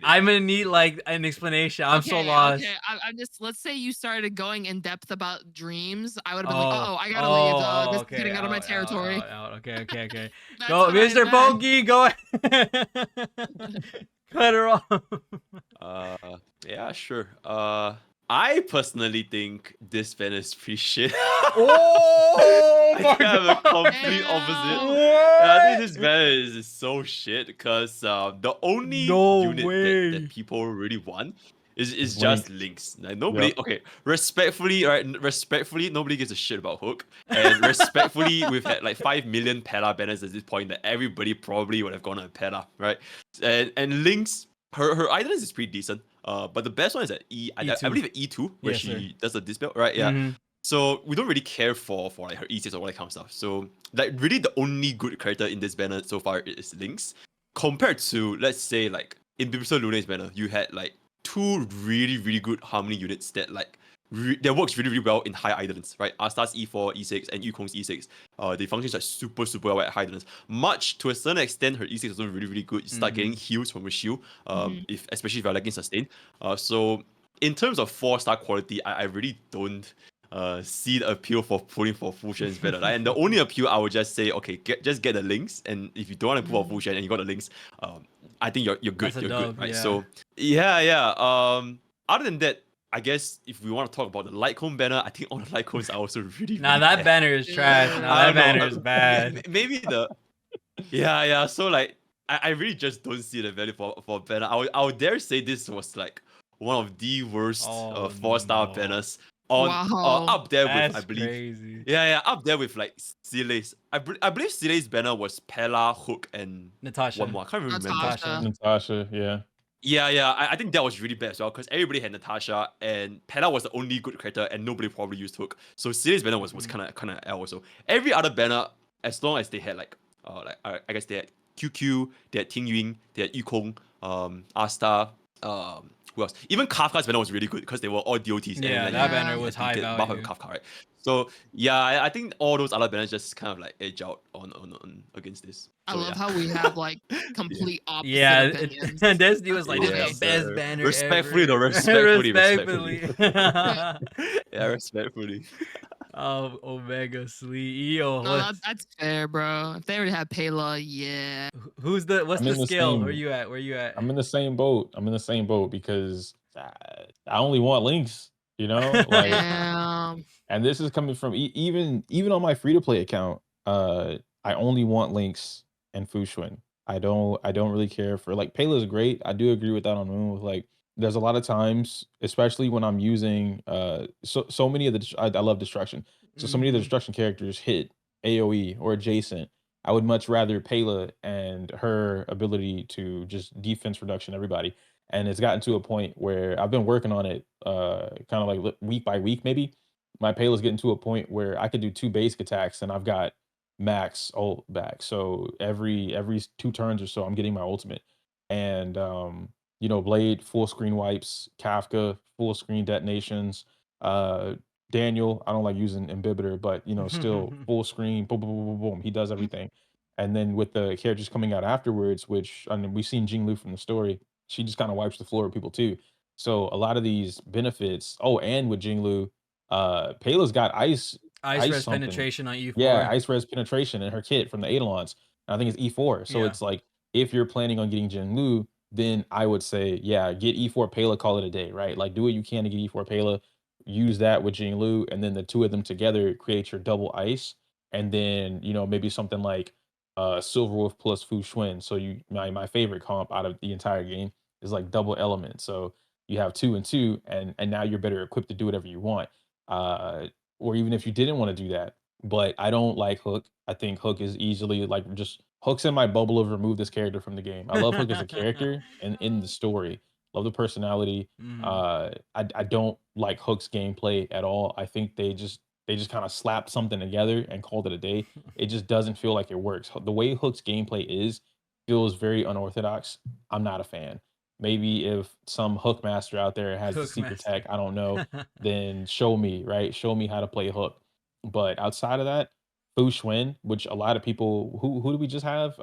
I'm gonna need like an explanation. I'm so lost. Okay, I'm just. Let's say you started going in depth about dreams. I would have been Oh, like, I gotta leave. This okay. is getting out of my territory. Okay. That's Go, what I Mr. meant. Bogey, go ahead. Cut her off. Yeah, sure. I personally think this banner is pretty shit. Oh I my think I have a god. complete opposite. What? Yeah, I think this banner is so shit because the only No unit way. that people really want is Is just Lynx. Like nobody, Yep. okay, respectfully, right? Respectfully, nobody gives a shit about Hook. And respectfully, we've had like 5 million Pela banners at this point that everybody probably would have gone on Pela, right? And Lynx, her items is pretty decent. But the best one is at I E2. believe at E2, where Yes, sir. she does the dispel, right? Yeah. Mhm. So we don't really care for like her E6 or all that kind of stuff. So like really the only good character in this banner so far is Lynx. Compared to, let's say, like in Bibisa Luna's banner, you had like 2 really good harmony units that like that works really well in high islands, right? Asta's E4, E6, and Yukong's E6. They function like super well at high islands. Much to a certain extent, her E6 is also really good. You start getting heals from her shield, if especially if you're lacking sustain. So in terms of 4-star quality, I really don't see the appeal for pulling for Fu Xuan's banner. Right? And the only appeal I would just say, okay, just get the links, and if you don't want to pull for Fu Xuan and you got the links, I think you're good. That's a You're dub, good, right? yeah. So yeah. Other than that, I guess if we want to talk about the Lightcone banner, I think all the Lightcones are also really. Nah, really that bad. banner is trash. Yeah. Nah, I that don't know, banner is bad. Maybe the yeah. So like, I really just don't see the value for banner. I would dare say this was like one of the worst Oh, 4-star no. banners on Wow. up there That's with, I believe. crazy. Yeah, up there with like Seele's. I believe Seele's banner was Pela, Hook, and Natasha. one more. I can't remember. Natasha. Natasha, yeah. Yeah. I think that was really bad as well because everybody had Natasha and Pela was the only good character and nobody probably used Hook. So Seele's banner was kind of L also. Every other banner, as long as they had like I guess they had QQ, they had Ting Yun, they had Yukong, Asta, who else? Even Kafka's banner was really good because they were all DOTs. Yeah, and, that like, banner you was had to high get buff value. up Kafka, right? So yeah, I think all those other banners just kind of like edge out on against this. I So, love yeah. how we have like complete opposite Yeah, opinions. Destiny was like, this Yes, is the best sir. banner Respectfully ever. though, respectfully. Respectfully. Yeah, respectfully. Oh, Omega Slee. Yo, No, that's fair, bro. If they already have Pela, yeah. what's I'm the in the scale? same- Where you at? I'm in the same boat. because I only want links, you know? Like, Damn. and this is coming from even on my free to play account. I only want links and Fu Xuan. I don't really care for like Pela is great. I do agree with that on Moon. With like, there's a lot of times, especially when I'm using so many of the I love destruction. So many of the Mhm. destruction characters hit AOE or adjacent. I would much rather Pela and her ability to just defense reduction everybody. And it's gotten to a point where I've been working on it kind of like week by week maybe. My Pela's getting to a point where I could do 2 basic attacks and I've got max ult back. So every 2 turns or so I'm getting my ultimate. And Blade full screen wipes, Kafka full screen detonations, Daniel, I don't like using Imbibitor, but still full screen, boom, boom, boom, boom, boom. He does everything. And then with the characters coming out afterwards, which I mean, we've seen Jinglu from the story, she just kind of wipes the floor with people too. So a lot of these benefits. Oh, and with Jinglu, Pela's got ice Res something. penetration on E4. Yeah, ice res penetration in her kit from the Eidolons. I think it's E4. So Yeah. it's like if you're planning on getting Jinglu, then I would say, yeah, get E4 Pela, call it a day, right? Like do what you can to get E4 Pela, use that with Jinglu, and then the 2 of them together create your double ice. And then, maybe something like Silverwolf plus Fu Xuan. So my favorite comp out of the entire game is like double element. So you have 2 and 2, and now you're better equipped to do whatever you want. Or even if you didn't want to do that. But I don't like Hook. I think Hook is easily like just Hook's in my bubble of remove this character from the game. I love Hook as a character and in the story, Love the personality. I don't like Hook's gameplay at all. I think they just kind of slapped something together and called it a day. It just doesn't feel like it works. The way Hook's gameplay is feels very unorthodox. I'm not a fan. Maybe if some Hook master out there has the Cook secret master. tech, I don't know, then show me, right? Show me how to play Hook. But outside of that, Fu Xuan, which a lot of people who do we just have?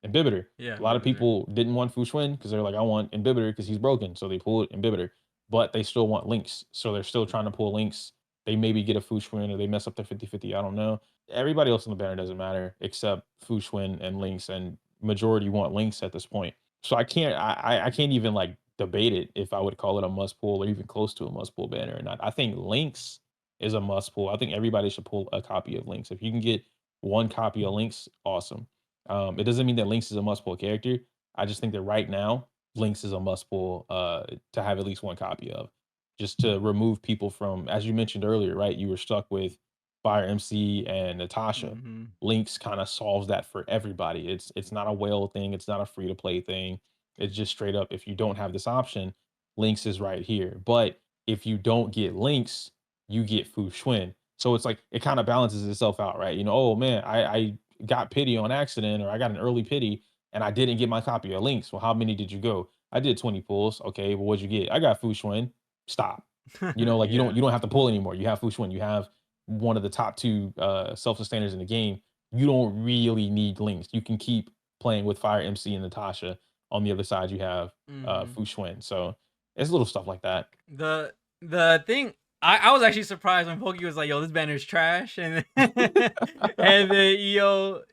Imbibitor. Yeah, A lot of Inhibitor. people didn't want Fu Xuan because they're like, I want Imbibitor because he's broken. So they pulled Imbibitor. But they still want Lynx. So they're still trying to pull Lynx. They maybe get a Fu Xuan or they mess up their 50-50. I don't know. Everybody else in the banner doesn't matter except Fu Xuan and Lynx, and majority want Lynx at this point. So I can't even like debate it if I would call it a must pull or even close to a must pull banner or not. I think Lynx is a must pull. I think everybody should pull a copy of Lynx. If you can get one copy of Lynx, awesome. It doesn't mean that Lynx is a must pull character. I just think that right now, Lynx is a must pull to have at least one copy of, just to remove people from, as you mentioned earlier, right? You were stuck with Fire MC and Natasha. Mhm. Lynx kind of solves that for everybody. It's not a whale thing. It's not a free to play thing. It's just straight up. If you don't have this option, Lynx is right here. But if you don't get Lynx, you get Fu Xuan. So it's like it kind of balances itself out, right? Oh man, I got pity on accident, or I got an early pity and I didn't get my copy of Lynx. Well, how many did you go? I did 20 pulls. Okay, well, what'd you get? I got Fu Xuan. Stop. Like Yeah. you don't have to pull anymore. You have Fu Xuan. You have one of the top two self-sustainers in the game. You don't really need Lynx. You can keep playing with Fire MC and Natasha. On the other side, you have Mhm. Fu Xuan. So it's little stuff like that. The thing, I was actually surprised when Pokey was like, "Yo, this banner's trash," and and the EO,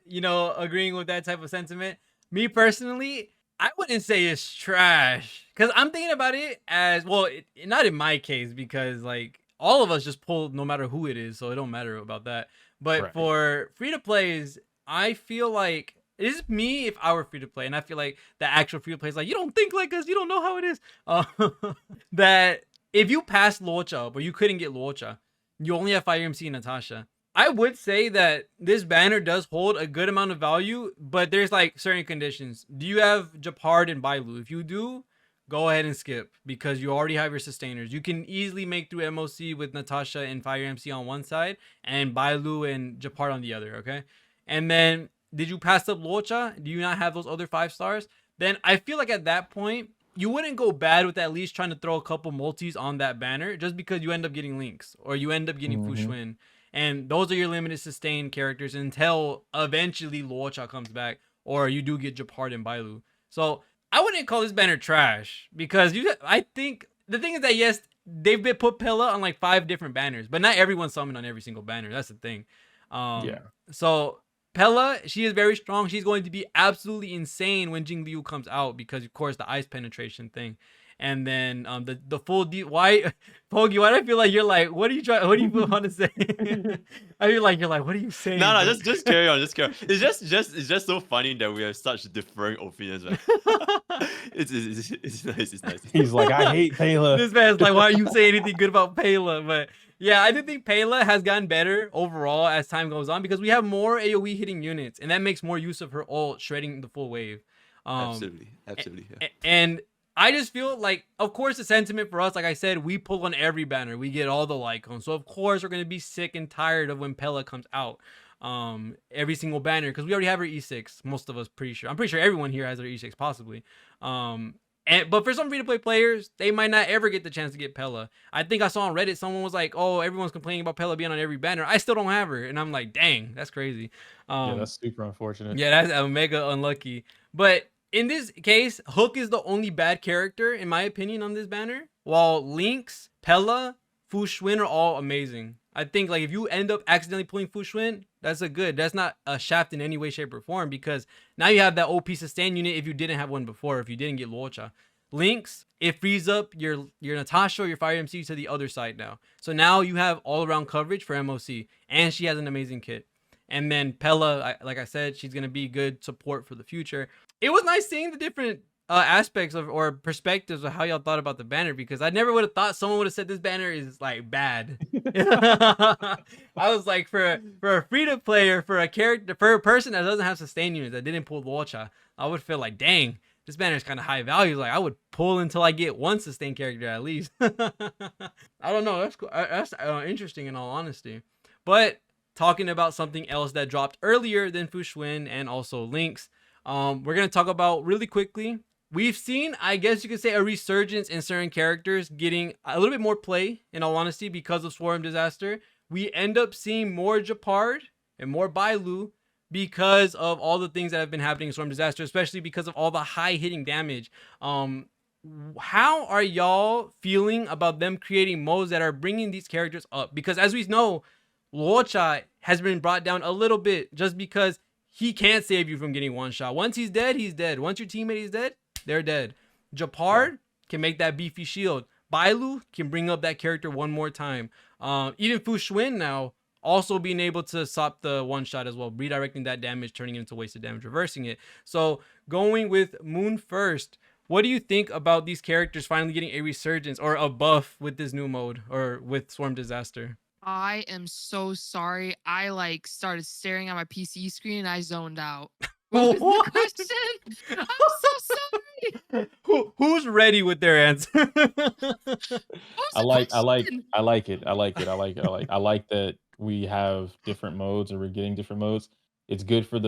agreeing with that type of sentiment. Me personally, I wouldn't say it's trash because I'm thinking about it as well. Not in my case because like all of us just pull no matter who it is, so it don't matter about that. But Right. for free to plays, I feel like it is me if I were free to play, and I feel like the actual free to play is like, you don't think like us, you don't know how it is. That if you passed Locha, but you couldn't get Locha, you only have Fire MC and Natasha. I would say that this banner does hold a good amount of value, but there's like certain conditions. Do you have Japard and Bailu? If you do, go ahead and skip because you already have your sustainers. You can easily make through MOC with Natasha and Fire MC on one side and Bailu and Japard on the other, okay? And then did you pass up Locha? Do you not have those other 5 stars? Then I feel like at that point, you wouldn't go bad with at least trying to throw a couple multis on that banner just because you end up getting Lynx or you end up getting Fu Mhm. Xuan. And those are your limited sustain characters until eventually Luocha comes back or you do get Japard and Bailu. So I wouldn't call this banner trash because I think the thing is that yes, they've been put Pella on like 5 different banners, but not everyone's summoned on every single banner. That's the thing. Yeah. So Pella, she is very strong. She's going to be absolutely insane when Jing Liu comes out because, of course, the ice penetration thing. And then the full why Poggy, why do I feel like you're like, what do you want to say? I feel like you're like, what are you saying? No, bro? just carry on, just carry on. It's just so funny that we have such differing opinions, man. It's nice, it's nice. He's like, I hate Pela. This man's like, why don't you say anything good about Pela? But yeah, I do think Pela has gotten better overall as time goes on because we have more AoE hitting units, and that makes more use of her ult shredding the full wave. Absolutely, yeah. And I just feel like, of course, the sentiment for us, like I said, we pull on every banner. We get all the Lycons. So, of course, we're going to be sick and tired of when Pela comes out. Every single banner, because we already have her E6. Most of us, pretty sure. I'm pretty sure everyone here has their E6, possibly. But for some free-to-play players, they might not ever get the chance to get Pela. I think I saw on Reddit, someone was like, oh, everyone's complaining about Pela being on every banner. I still don't have her. And I'm like, dang, that's crazy. Yeah, that's super unfortunate. Yeah, that's mega unlucky. But in this case, Hook is the only bad character, in my opinion, on this banner. While Lynx, Pela, Fu Xuan are all amazing. I think like if you end up accidentally pulling Fu Xuan, that's not a shaft in any way, shape, or form because now you have that OP sustain unit if you didn't have one before, if you didn't get Luocha. Lynx, it frees up your Natasha or your Fire MC to the other side now. So now you have all around coverage for MOC, and she has an amazing kit. And then Pela, like I said, she's gonna be good support for the future. It was nice seeing the different aspects of or perspectives of how y'all thought about the banner because I never would have thought someone would have said this banner is like bad. I was like for a free to player, for a character, for a person that doesn't have sustain units that didn't pull Luocha, I would feel like dang, this banner's kind of high value. Like I would pull until I get one sustained character at least. I don't know. That's cool. That's interesting in all honesty. But talking about something else that dropped earlier than Fu Xuan and also Lynx, we're gonna talk about really quickly. We've seen, I guess you could say, a resurgence in certain characters getting a little bit more play, in all honesty, because of Swarm Disaster. We end up seeing more Japard and more Bailu because of all the things that have been happening in Swarm Disaster, especially because of all the high hitting damage. How are y'all feeling about them creating modes that are bringing these characters up? Because as we know, Luocha has been brought down a little bit just because he can't save you from getting one shot. Once he's dead, he's dead. Once your teammate is dead, they're dead. Japard can make that beefy shield. Bailu can bring up that character one more time. Even Fu Xuan now also being able to stop the one shot as well, redirecting that damage, turning it into wasted damage, reversing it. So going with Moon first, what do you think about these characters finally getting a resurgence or a buff with this new mode or with Swarm Disaster? I am so sorry. I like started staring at my PC screen and I zoned out. What was the question? I'm so sorry. Who's ready with their answer? I like it. I like that we have different modes or we're getting different modes. It's good for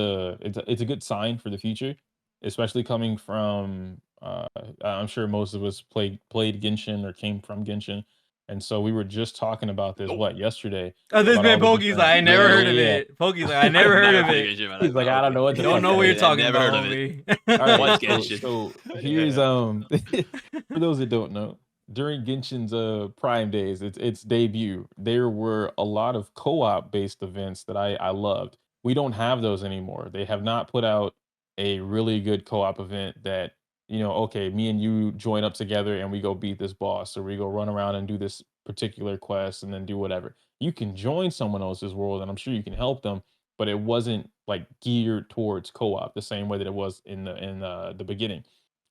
it's a good sign for the future, especially coming from I'm sure most of us played Genshin or came from Genshin. And so we were just talking about this yesterday. Oh, this about man all the Pokey's like, I never heard of it. Pokey's like, I never heard of it. He's like, I don't know what the Don't fuck know that what you're is. talking never about, heard of it. homie. All right, What's Genshin? so here's for those that don't know, during Genshin's prime days, its debut, there were a lot of co-op based events that I loved. We don't have those anymore. They have not put out a really good co-op event that, okay, me and you join up together and we go beat this boss, or we go run around and do this particular quest and then do whatever. You can join someone else's world and I'm sure you can help them, but it wasn't like geared towards co-op the same way that it was in the beginning.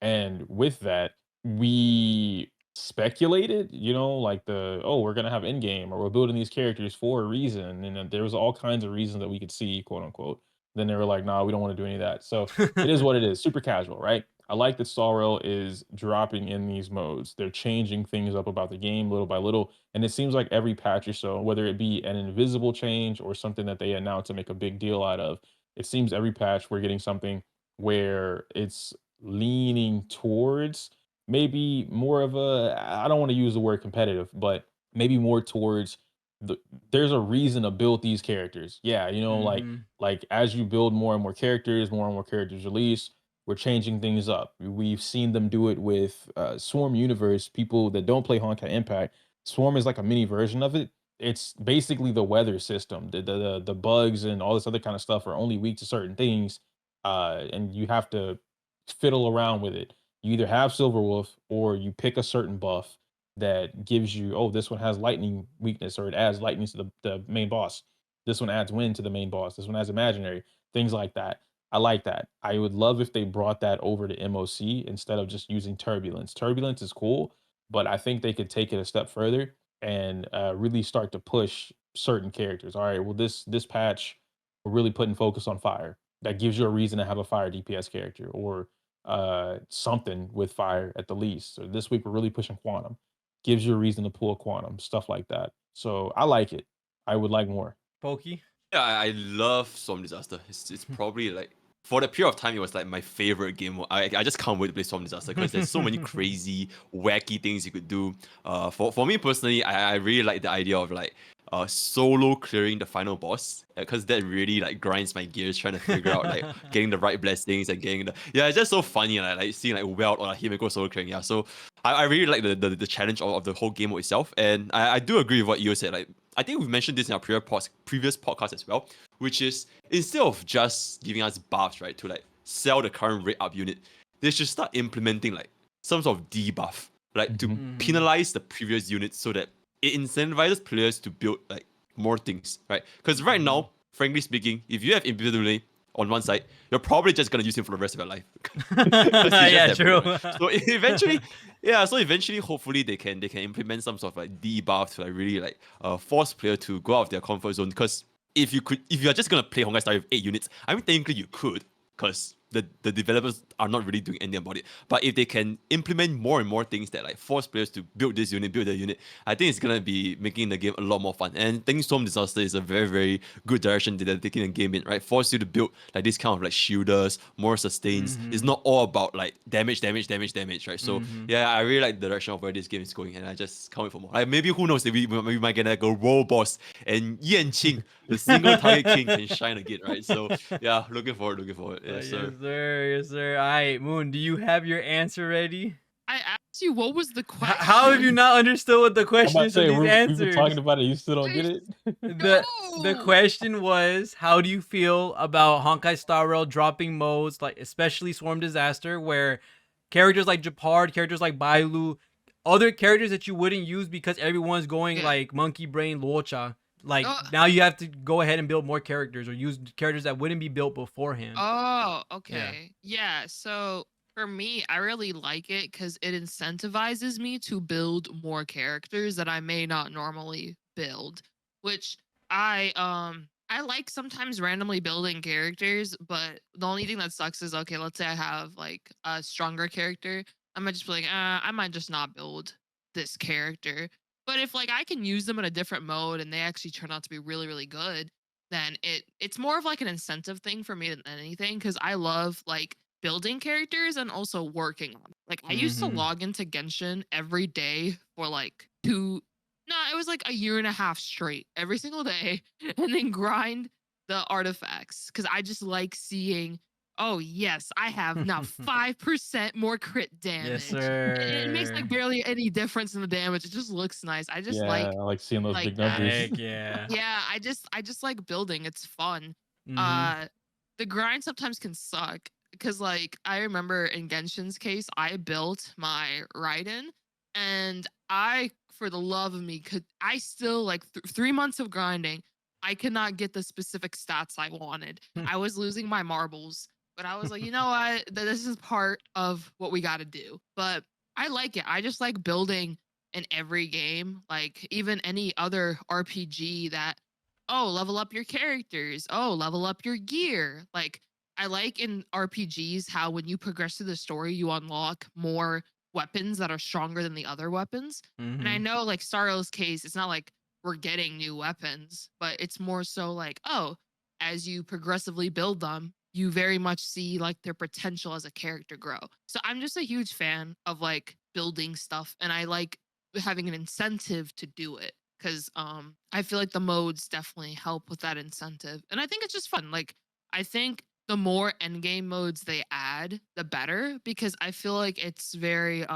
And with that, we speculated, like we're gonna have end game or we're building these characters for a reason, and then there was all kinds of reasons that we could see, quote unquote. Then they were like, "Nah, we don't want to do any of that." So it is what it is, super casual, right? I like that Sorrel is dropping in these modes. They're changing things up about the game little by little, and it seems like every patch or so, whether it be an invisible change or something that they announce to make a big deal out of, it seems every patch we're getting something where it's leaning towards maybe more of I don't want to use the word competitive, but maybe more towards there's a reason to build these characters. Yeah, Mhm. like as you build more and more characters release, we're changing things up. We've seen them do it with Swarm Universe. People that don't play Honkai Impact, Swarm is like a mini version of it. It's basically the weather system. The bugs and all this other kind of stuff are only weak to certain things, and you have to fiddle around with it. You either have Silverwolf or you pick a certain buff that gives you, oh, this one has lightning weakness or it adds lightning to the main boss. This one adds wind to the main boss. This one has imaginary, things like that. I like that. I would love if they brought that over to MOC instead of just using Turbulence. Turbulence is cool, but I think they could take it a step further and really start to push certain characters. All right, well, this patch, we're really putting focus on fire. That gives you a reason to have a fire DPS character or something with fire at the least. So this week we're really pushing quantum. Gives you a reason to pull a quantum, stuff like that. So I like it. I would like more. Pokey. Yeah, I love Storm Disaster. It's probably like for the period of time it was like my favorite game. I just can't wait to play Storm Disaster because there's so many crazy, wacky things you could do. For me personally, I really like the idea of like solo clearing the final boss because that really like grinds my gears trying to figure out like getting the right blessings and getting it's just so funny and like seeing like Welt or like Himeko solo clearing. Yeah, so I really like the challenge of the whole game itself, and I do agree with what you said. Like I think we've mentioned this in our previous podcast as well, which is instead of just giving us buffs, right, to like sell the current rate up unit, they should start implementing like some sort of debuff, like to penalize the previous unit so that it incentivizes players to build like more things, right? Because right now, frankly speaking, if you have invisibility on one side, you're probably just gonna use him for the rest of your life. Yeah, true. So eventually, hopefully they can implement some sort of like debuff to like really like force player to go out of their comfort zone. Because if you're just gonna play Honkai Star with 8 units, I mean technically you could, because the developers are not really doing anything about it. But if they can implement more and more things that like force players to build this unit, build that unit, I think it's gonna be making the game a lot more fun. And I think Storm Disaster is a very, very good direction that they're taking the game in, right? Force you to build like this kind of like shielders, more sustains. It's not all about like damage, right? So yeah, I really like the direction of where this game is going, and I just can't wait for more. Like maybe who knows, we might get like a role boss and Yan Qing, the single target king, can shine again, right? So yeah, looking forward. Yes, sir. Yes, sir. All right, Moon, do you have your answer ready? I asked you what was the question. How have you not understood what the I'm question about to is say, of these we've answers? been talking about it. You still don't get it? The No. question was, how do you feel about Honkai Star Rail dropping modes, like especially Swarm Disaster, where characters like Japard, characters like Bailu, other characters that you wouldn't use because everyone's going like Monkey Brain, Luocha. Like now you have to go ahead and build more characters or use characters that wouldn't be built beforehand. Oh, okay. Yeah, so for me, I really like it because it incentivizes me to build more characters that I may not normally build, which I like sometimes randomly building characters, but the only thing that sucks is okay, let's say I have like a stronger character. I might just be like, I might just not build this character. But if like I can use them in a different mode and they actually turn out to be really, really good, then it's more of like an incentive thing for me than anything because I love like building characters and also working on them. Like I used to log into Genshin every day for like it was like a year and a half straight every single day and then grind the artifacts because I just like seeing, oh yes, I have now 5% more crit damage. Yes, sir. It makes like barely any difference in the damage. It just looks nice. I just I like seeing those big numbers. Heck yeah. Yeah, I just like building. It's fun. Mhm. The grind sometimes can suck because like I remember in Genshin's case, I built my Raiden and I for the love of me I still like 3 months of grinding, I could not get the specific stats I wanted. I was losing my marbles, but I was like, you know what? This is part of what we got to do. But I like it. I just like building in every game, like even any other RPG that, oh, level up your characters, oh, level up your gear. Like I like in RPGs how when you progress through the story, you unlock more weapons that are stronger than the other weapons. And I know like Starl's case, it's not like we're getting new weapons, but it's more so like, oh, as you progressively build them, you very much see like their potential as a character grow. So I'm just a huge fan of like building stuff and I like having an incentive to do it because I feel like the modes definitely help with that incentive. And I think it's just fun. Like I think the more endgame modes they add, the better because I feel like it's very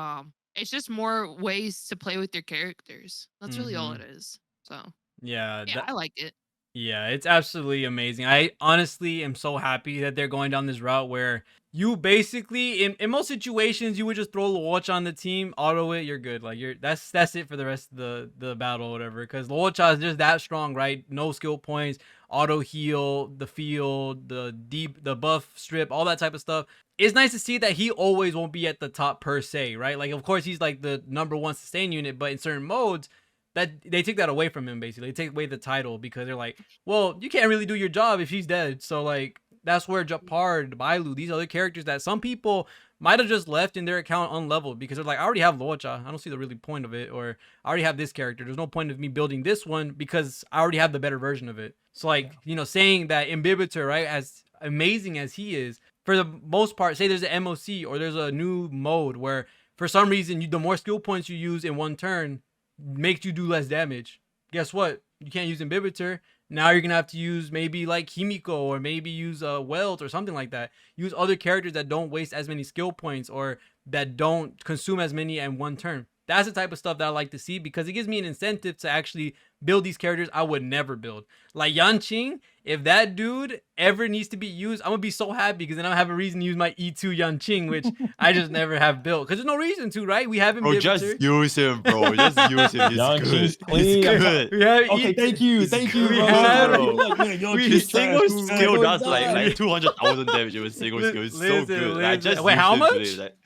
it's just more ways to play with your characters. That's really all it is. So yeah, I like it. Yeah, it's absolutely amazing. I honestly am so happy that they're going down this route where you basically in most situations you would just throw Luocha on the team, auto it, you're good. Like that's it for the rest of the battle or whatever. Because Luocha is just that strong, right? No skill points, auto heal, the field, the buff strip, all that type of stuff. It's nice to see that he always won't be at the top per se, right? Like of course he's like the #1 sustain unit, but in certain modes that they take that away from him. Basically they take away the title because they're like, well, you can't really do your job if she's dead. So like that's where Japard, Bailu, these other characters that some people might have just left in their account unleveled because they're like, I already have Luocha, I don't see the really point of it, or I already have this character, there's no point of me building this one because I already have the better version of it. So like, you know, saying that Imbibitor, right, as amazing as he is, for the most part, say there's an MOC or there's a new mode where for some reason the more skill points you use in one turn makes you do less damage. Guess what? You can't use Imbibitor. Now you're gonna have to use maybe like Himiko or maybe use Welt or something like that. Use other characters that don't waste as many skill points or that don't consume as many in one turn. That's the type of stuff that I like to see because it gives me an incentive to actually build these characters I would never build. Like Yanqing, if that dude ever needs to be used, I'm gonna be so happy because then I'll have a reason to use my E2 Yanqing, which I just never have built. Because there's no reason to, right? We haven't Bro, just use him, bro. Just use him. He's Yanqing's good. clean. He's good. We have Okay, thank you, thank you, we bro. have- His single skill Don't does die. like 200,000 damage with single skill. It's so Listen, good. listen. I just Wait, used how him much? today, like,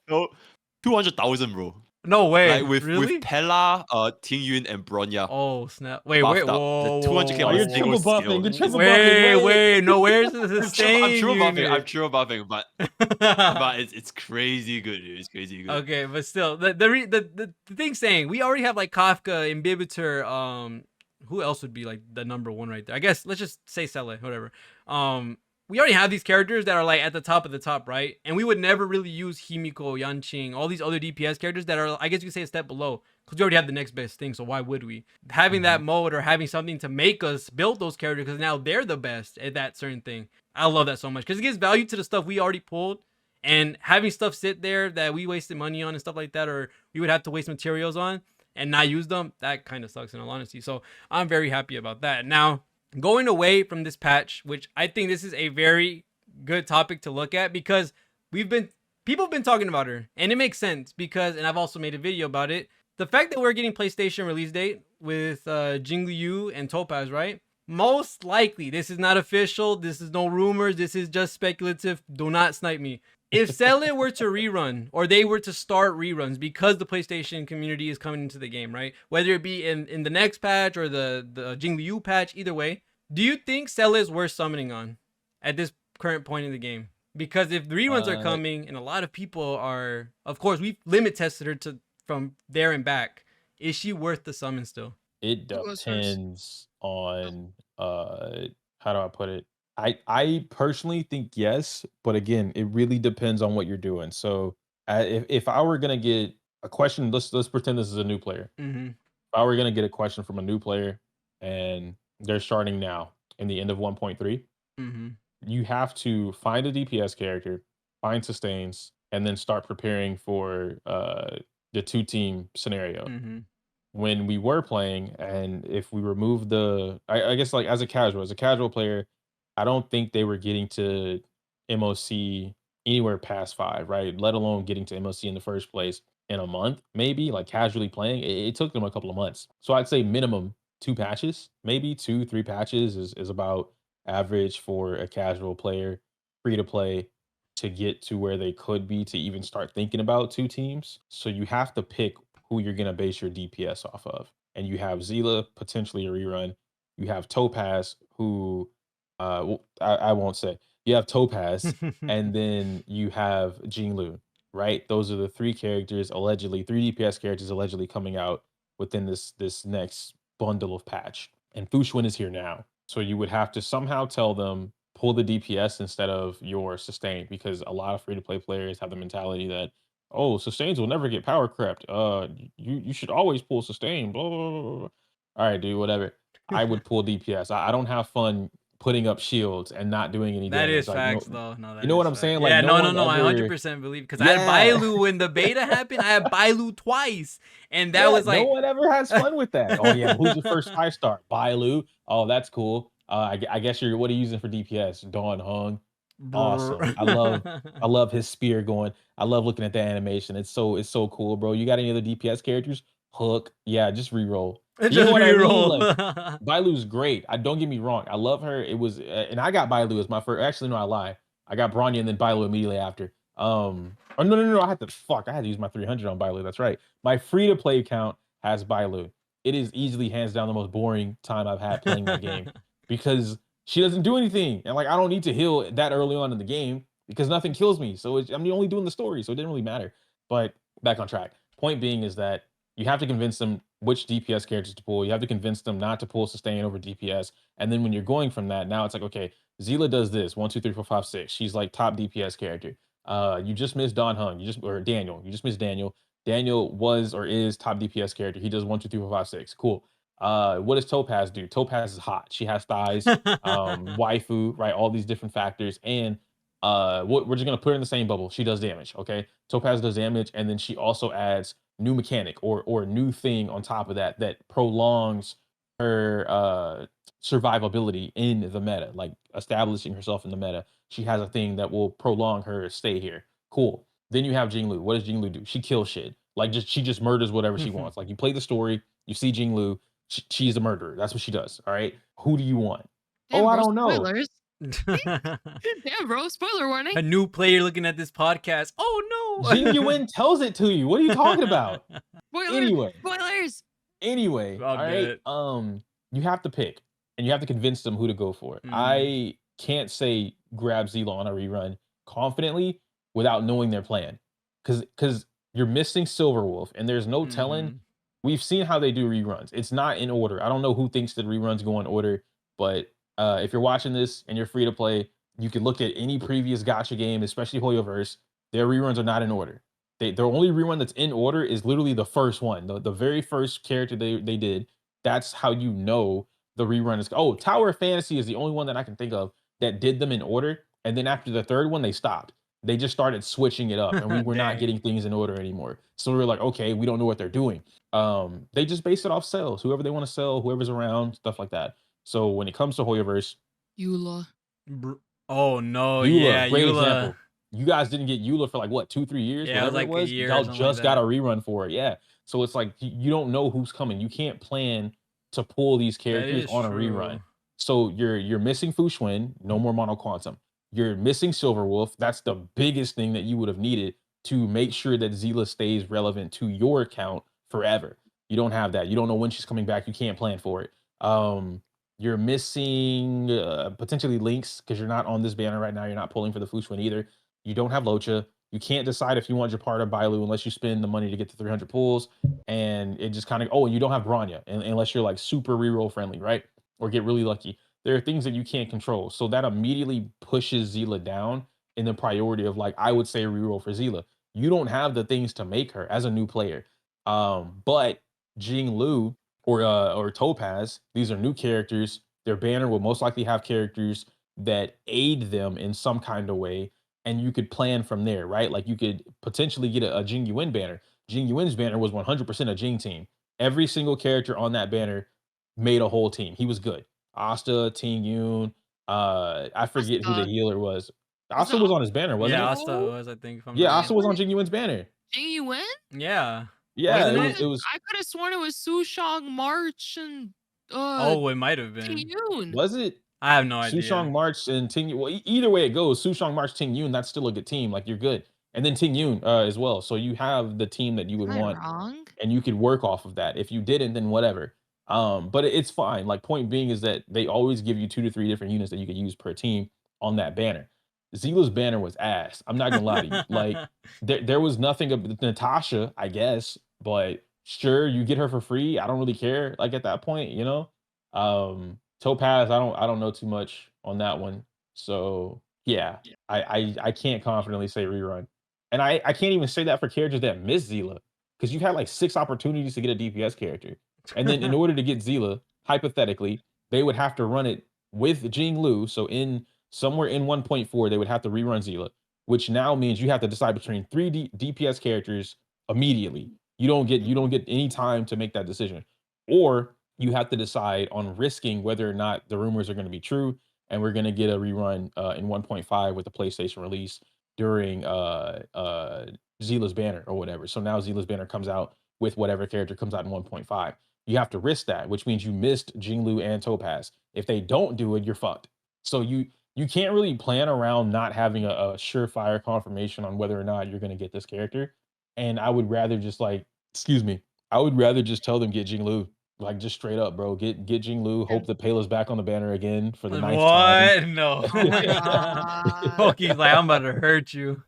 so 200,000, bro. No way. Like with Really? Pella, Ting Yun, and Bronya Oh snap! Wait, buffed wait, up. whoa, The 200k Oh, on you're a single triple buffing. skill. You're It's triple wait, buffing. wait. No, where's the I'm sustain triple buffing. I'm unit? triple buffing, but it's crazy good, dude. It's crazy good. Okay, but still, the thing saying we already have like Kafka, Imbibitor. Who else would be like the number one right there? I guess let's just say Seele, whatever. We already have these characters that are like at the top, right? And we would never really use Himiko, Yanqing, all these other DPS characters that are, I guess you could say, a step below, because we already have the next best thing. So why would we? Having that mode or having something to make us build those characters, because now they're the best at that certain thing. I love that so much because it gives value to the stuff we already pulled. And having stuff sit there that we wasted money on and stuff like that, or we would have to waste materials on and not use them, that kind of sucks in all honesty. So I'm very happy about that. Now, going away from this patch, which I think this is a very good topic to look at because people have been talking about her, and it makes sense because, and I've also made a video about it, the fact that we're getting PlayStation release date with Jingliu and Topaz, right? Most likely, this is not official. This is no rumors. This is just speculative. Do not snipe me. If Seele were to rerun, or they were to start reruns because the PlayStation community is coming into the game, right? Whether it be in the next patch or the Jingliu patch, either way, do you think Seele is worth summoning on at this current point in the game? Because if the reruns are coming, and a lot of people are, of course, we've limit tested her to from there and back. Is she worth the summon still? It depends on how do I put it? I personally think yes, but again, it really depends on what you're doing. So if I were gonna get a question, let's pretend this is a new player. Mm-hmm. If I were gonna get a question from a new player and they're starting now in the end of 1.3, Mm-hmm. you have to find a DPS character, find sustains, and then start preparing for the 2-team scenario. Mm-hmm. When we were playing, and if we remove I guess like as a casual player, I don't think they were getting to MOC anywhere past 5, right? Let alone getting to MOC in the first place in a month, maybe like casually playing. It took them a couple of months. So I'd say minimum 2 patches, maybe 2-3 patches is about average for a casual player, free to play, to get to where they could be to even start thinking about 2 teams. So you have to pick who you're going to base your DPS off of. And you have Seele, potentially a rerun. You have Topaz, who I won't say. You have Topaz, and then you have Jingliu, right? Those are the 3 characters allegedly, 3 DPS characters allegedly coming out within this next bundle of patch. And Fu Xuan is here now. So you would have to somehow tell them pull the DPS instead of your sustain, because a lot of free to play players have the mentality that, oh, sustains will never get power crept. You should always pull sustain. Blah, blah, blah, blah. All right, dude, whatever. I would pull DPS. I don't have fun putting up shields and not doing any That damage. is Like, facts, though. No, that you know is what I'm facts. saying? Yeah, Like, no, one I ever- 100% believe because I had Bailu when the beta happened. I had Bailu twice, and that was like no one ever has fun with that. Oh yeah, who's your first 5-star? Bailu. Oh, that's cool. I guess what are you using for DPS? Dawn Hung. Awesome. I love his spear going. I love looking at the animation. It's so cool, bro. You got any other DPS characters? Hook. Yeah, just reroll. You know Just what I mean? reroll. Like, Bailu's great. I don't get me wrong. I love her. It was, and I got Bailu as my first. Actually, no, I lie. I got Bronya and then Bailu immediately after. Oh no. I had to use my 300 on Bailu. That's right. My free to play account has Bailu. It is easily hands down the most boring time I've had playing that game because she doesn't do anything, and like I don't need to heal that early on in the game because nothing kills me. So I'm only doing the story, so it didn't really matter. But back on track. Point being is that you have to convince them which DPS characters to pull. You have to convince them not to pull sustain over DPS. And then when you're going from that, now it's like, okay, Seele does this 1, 2, 3, 4, 5, 6. She's like top DPS character. You just missed Don Hung. Or Daniel. You just missed Daniel. Daniel was or is top DPS character. He does 1, 2, 3, 4, 5, 6. Cool. What does Topaz do? Topaz is hot. She has thighs, waifu, right? All these different factors. And we're just gonna put her in the same bubble. She does damage. Okay. Topaz does damage, and then she also adds new mechanic or new thing on top of that prolongs her survivability in the meta, like establishing herself in the meta. She has a thing that will prolong her stay here. Cool. Then you have Jingliu. What does Jingliu do? She kills shit. Like she just murders whatever she wants. Like you play the story, you see Jingliu, she's a murderer. That's what she does. All right. Who do you want? Damn, I bro, don't know. spoilers. Damn, bro, spoiler warning. A new player looking at this podcast. Oh No. Jing Yuan tells it to you. What are you talking about? Spoilers! Anyway, I'll all get right. it. You have to pick, and you have to convince them who to go for. I can't say grab Zila on a rerun confidently without knowing their plan, because you're missing Silverwolf, and there's no telling. We've seen how they do reruns. It's not in order. I don't know who thinks that reruns go in order, but if you're watching this and you're free to play, you can look at any previous gacha game, especially Hoyoverse. Their reruns are not in order. Their only rerun that's in order is literally the first one, the very first character they did. That's how you know the rerun is. Oh, Tower of Fantasy is the only one that I can think of that did them in order. And then after the third one, they stopped. They just started switching it up, and we were not Dang. getting things in order anymore. So we were like, okay, we don't know what they're doing. They just base it off sales, whoever they want to sell, whoever's around, stuff like that. So when it comes to Hoyoverse, Eula. Oh no, Eula, yeah, great Eula. example. You guys didn't get Eula for like what, 2-3 years, Yeah, it was whatever like it a was. year or Y'all something just like got a that. rerun for it, yeah. So it's like you don't know who's coming. You can't plan to pull these characters is on a true. rerun. So you're missing Fu Xuan, no more Mono Quantum. You're missing Silverwolf. That's the biggest thing that you would have needed to make sure that Zila stays relevant to your account forever. You don't have that. You don't know when she's coming back. You can't plan for it. You're missing potentially Lynx because you're not on this banner right now. You're not pulling for the Fu Xuan either. You don't have Locha. You can't decide if you want Japarta or Bailu unless you spend the money to get to 300 pulls. And it just kind of, and you don't have Bronya unless you're like super reroll friendly, right? Or get really lucky. There are things that you can't control. So that immediately pushes Zila down in the priority of, like, I would say reroll for Zila. You don't have the things to make her as a new player. But Jing Lu or Topaz, these are new characters. Their banner will most likely have characters that aid them in some kind of way, and you could plan from there, right? Like you could potentially get a Jing Yuan banner. Jing Yuan's banner was 100% a Jing team. Every single character on that banner made a whole team. He was good. Asta, Ting Yun, I forget who the Asta. healer was. Was Asta it was on his banner, wasn't Yeah, it? Asta was, I think. If I'm Yeah, not Asta was on Jing Yuan's banner. Jing Yuan? Yeah. Yeah, Wasn't it was. I could have sworn it was Sushang March and Oh, it might have Ting been. Yun. Was it? I have no idea. Sushang March and Ting Yun. Well, either way it goes, Sushang March, Ting Yun, that's still a good team. Like, you're good. And then Ting Yun as well. So you have the team that you would Am I want, wrong? and you could work off of that. If you didn't, then whatever. But it's fine. Like, point being is that they always give you 2 to 3 different units that you could use per team on that banner. Zila's banner was ass. I'm not gonna lie to you. Like, there was nothing of Natasha, I guess, but sure, you get her for free. I don't really care. Like at that point, you know. Topaz, I don't know too much on that one. So yeah, I can't confidently say rerun, and I can't even say that for characters that miss Zila, because you've had like 6 opportunities to get a DPS character, and then in order to get Zila, hypothetically, they would have to run it with Jing Lu. So in somewhere in 1.4, they would have to rerun Zila, which now means you have to decide between 3 DPS characters immediately. You don't get any time to make that decision, or you have to decide on risking whether or not the rumors are going to be true, and we're going to get a rerun in 1.5 with the PlayStation release during Zila's banner or whatever. So now Zila's banner comes out with whatever character comes out in 1.5. You have to risk that, which means you missed Jinglu and Topaz. If they don't do it, you're fucked. So you can't really plan around not having a surefire confirmation on whether or not you're going to get this character. And I would rather just like, excuse me, I would rather just tell them get Jinglu. Like, just straight up, bro. Get Jing Lu. Hope that Pela's back on the banner again for the 9th time. What? No. Oh my god. Poki's like, I'm about to hurt you.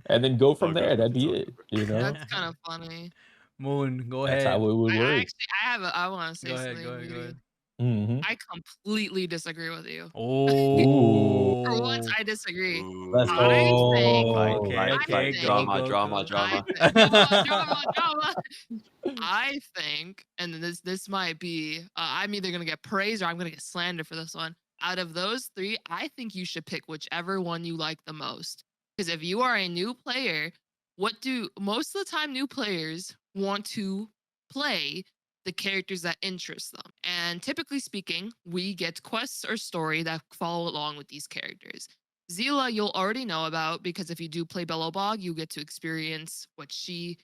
And then go from Okay, there. That'd it's be all it. good. You know, That's kind of funny. Moon, go that's ahead. how it would work. I want to say Go ahead, something. go ahead, go Moody. ahead. Mhm. I completely disagree with you. Oh. For once, I disagree. Let's Ooh. I think. go. Okay, I okay, think- go, drama, go, drama, go. drama. Drama. I think, and this might be, I'm either gonna get praise or I'm gonna get slandered for this one. Out of those 3, I think you should pick whichever one you like the most. Because if you are a new player, what do most of the time new players want to play? The characters that interest them. And typically speaking, we get quests or story that follow along with these characters. Zila, you'll already know about, because if you do play Bellowbog, you get to experience what she,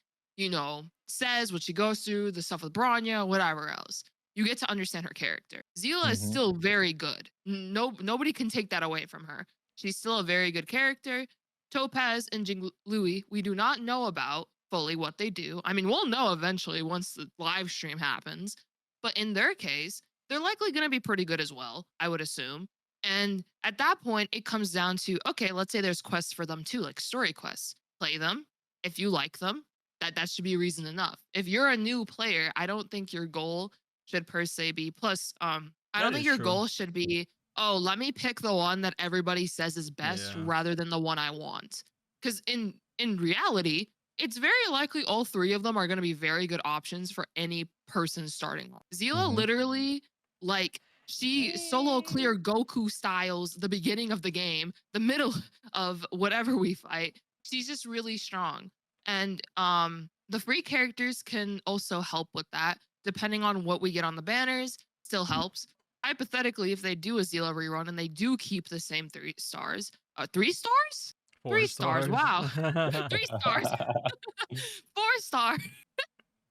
says, what she goes through, the stuff with Bronya, whatever else. You get to understand her character. Zila is Mhm. still very good. Nobody can take that away from her. She's still a very good character. Topaz and Louis, we do not know about fully what they do. I mean, we'll know eventually once the live stream happens. But in their case, they're likely going to be pretty good as well, I would assume. And at that point, it comes down to okay, let's say there's quests for them too, like story quests. Play them if you like them. That should be reason enough. If you're a new player, I don't think your goal should per se be plus. I That don't think is your true. goal should be oh, let me pick the one that everybody says is best Yeah. rather than the one I want. Because in reality, it's very likely all three of them are going to be very good options for any person starting off. Zila Mhm. literally, like, she solo clear Goku styles the beginning of the game, the middle of whatever we fight. She's just really strong. And the free characters can also help with that, depending on what we get on the banners, still helps. Hypothetically, if they do a Zila rerun and they do keep the same 3 stars, 3 stars? 3 stars. Wow. 3 stars. 4 star.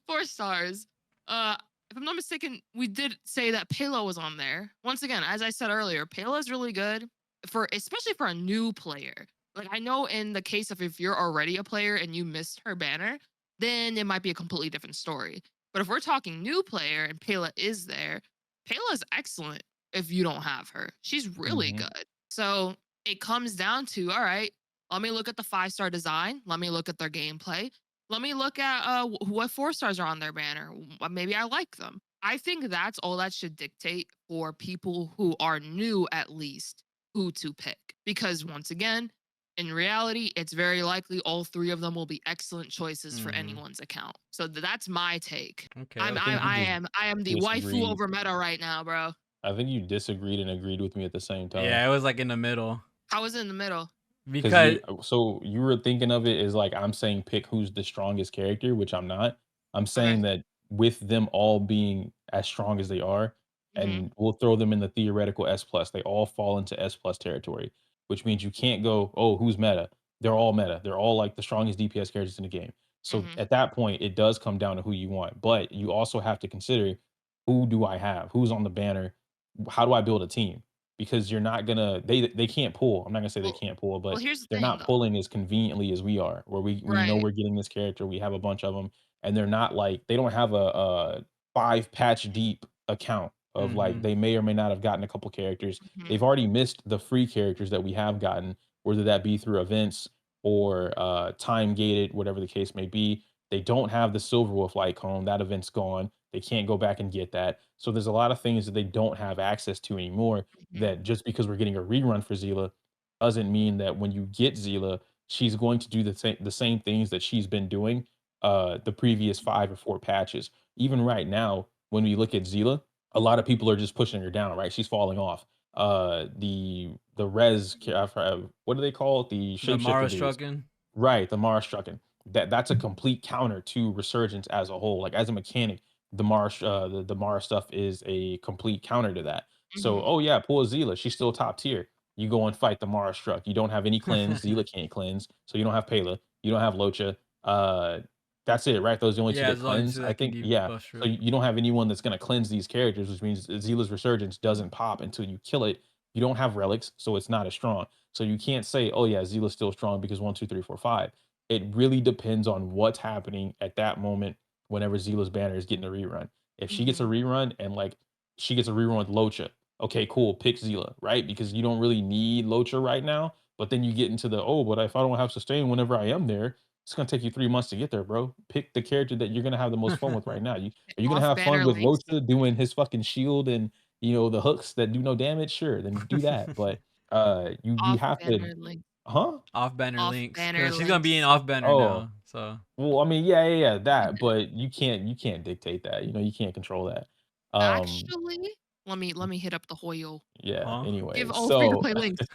4 stars. If I'm not mistaken, we did say that Palo was on there. Once again, as I said earlier, Palo is really good for especially for a new player. Like I know in the case of if you're already a player and you missed her banner, then it might be a completely different story. But if we're talking new player and Pela is there, Pela is excellent if you don't have her. She's really Mhm. good. So it comes down to all right, let me look at the 5 star design. Let me look at their gameplay. Let me look at what 4 stars are on their banner. Maybe I like them. I think that's all that should dictate for people who are new, at least, who to pick. Because once again, in reality, it's very likely all three of them will be excellent choices for Mhm. anyone's account. So that's my take. Okay. I'm I think you I just am I am the waifu disagreed. over meta right now, bro. I think you disagreed and agreed with me at the same time. Yeah, it was like in the middle How is it in the middle? because So you were thinking of it as like I'm saying pick who's the strongest character, which I'm not. I'm saying Okay. that with them all being as strong as they are, hmm and we'll throw them in the theoretical S plus, they all fall into S plus territory, which means you can't go, oh, who's meta? They're all meta. They're all like the strongest DPS characters in the game. So hmm at that point, it does come down to who you want. But you also have to consider who do I have? Who's on the banner? How do I build a team? Because you're not gonna they can't pull. I'm not gonna say they Well, can't pull, well, but here's the they're thing not though. pulling as conveniently as we are, where we know Right. we're getting this character, we have a bunch of them, and they're not like they don't have a 5 patch deep account of like Mhm. they may or may not have gotten a couple characters. hmm They've already missed the free characters that we have gotten, whether that be through events or time gated, whatever the case may be. They don't have the Silver Wolf Light Cone. That event's gone. They can't go back and get that. So there's a lot of things that they don't have access to anymore hmm that just because we're getting a rerun for Zila doesn't mean that when you get Zila, she's going to do the same things that she's been doing the previous 5 or 4 patches. Even right now, when we look at Zila, a lot of people are just pushing her down, right? She's falling off. The what do they call it? The The shapeshifter Mara dudes. Strucken. Right, the Mara Strucken. That's a complete counter to Resurgence as a whole. Like as a mechanic, the Mara stuff is a complete counter to that. So, hmm oh yeah, pull Zila. She's still top tier. You go and fight the Mara Struck. You don't have any cleanse. Zila can't cleanse, so you don't have Pela. You don't have Locha. That's it, right? Those are the only two Yeah, that as long as cleanse. I that can think, yeah. debuff So Shriek. you don't have anyone that's gonna cleanse these characters, which means Zila's Resurgence doesn't pop until you kill it. You don't have relics, so it's not as strong. So you can't say, oh yeah, Zila's still strong because 1, 2, 3, 4, 5. It really depends on what's happening at that moment whenever Zila's banner is getting a rerun. If she gets a hmm rerun and like she gets a rerun with Locha, okay, cool, pick Zila, right? Because you don't really need Locha right now. But then you get into the oh, but if I don't have sustain whenever I am there, it's gonna take you 3 months to get there, bro. Pick the character that you're gonna have the most fun with right now. Are you gonna Off have fun banner with links. Locha doing his fucking shield and the hooks that do no damage? Sure, then do that. But you Off have to, banner links. huh? Off banner Off links banner because she's gonna be in links. off banner Oh, now. So well, I mean, yeah, yeah, yeah, that, but you can't dictate that. You can't control that. Um, Actually, let me hit up the Hoyo. yeah. huh? Anyway, Give all free to so play links.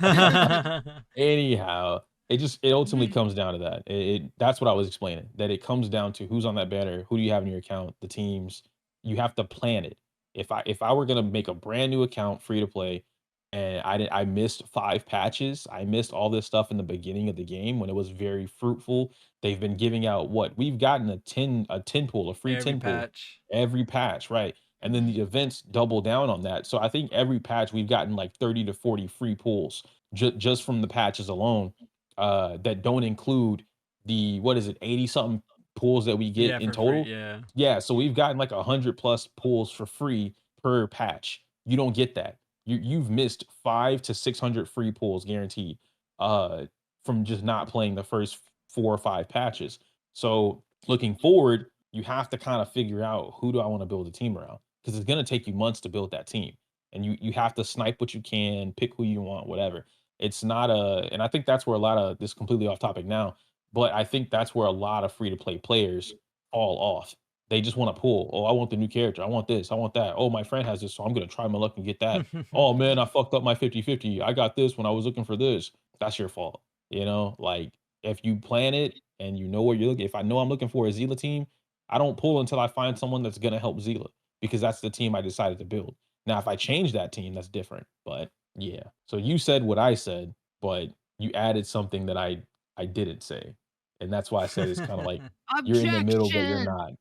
anyhow, it ultimately Mhm. comes down to that. That's what I was explaining. That it comes down to who's on that banner, who do you have in your account, the teams. You have to plan it. If I were gonna make a brand new account free to play, and I missed 5 patches, I missed all this stuff in the beginning of the game when it was very fruitful. They've been giving out what we've gotten a 10 pool, a free Every 10 pool patch. every patch, right? And then Mhm. the events double down on that. So I think every patch we've gotten like 30 to 40 free pools just from the patches alone. that don't include the, what is it, 80 something pulls that we get Yeah, in for free. total. Yeah. Yeah, so we've gotten like 100+ pulls for free per patch. You don't get that. You've missed 5 to 600 free pulls guaranteed uh from just not playing the first 4 or 5 patches. So looking forward, you have to kind of figure out, who do I want to build a team around? Because it's going to take you months to build that team. And you have to snipe what you can, pick who you want, whatever. It's not a, and I think that's where a lot of this, completely off topic now, but I think that's where a lot of free to play players fall off. They just want to pull. Oh, I want the new character. I want this. I want that. Oh, my friend has this, so I'm going to try my luck and get that. Oh man, I fucked up my 50-50. I got this when I was looking for this. That's your fault. Like, if you plan it and you know where you're looking, if I know I'm looking for a Zila team, I don't pull until I find someone that's gonna help Zila, because that's the team I decided to build. Now, if I change that team, that's different. But yeah. So you said what I said, but you added something that I didn't say. And that's why I said it's kind of like you're in the middle, but you're Objection.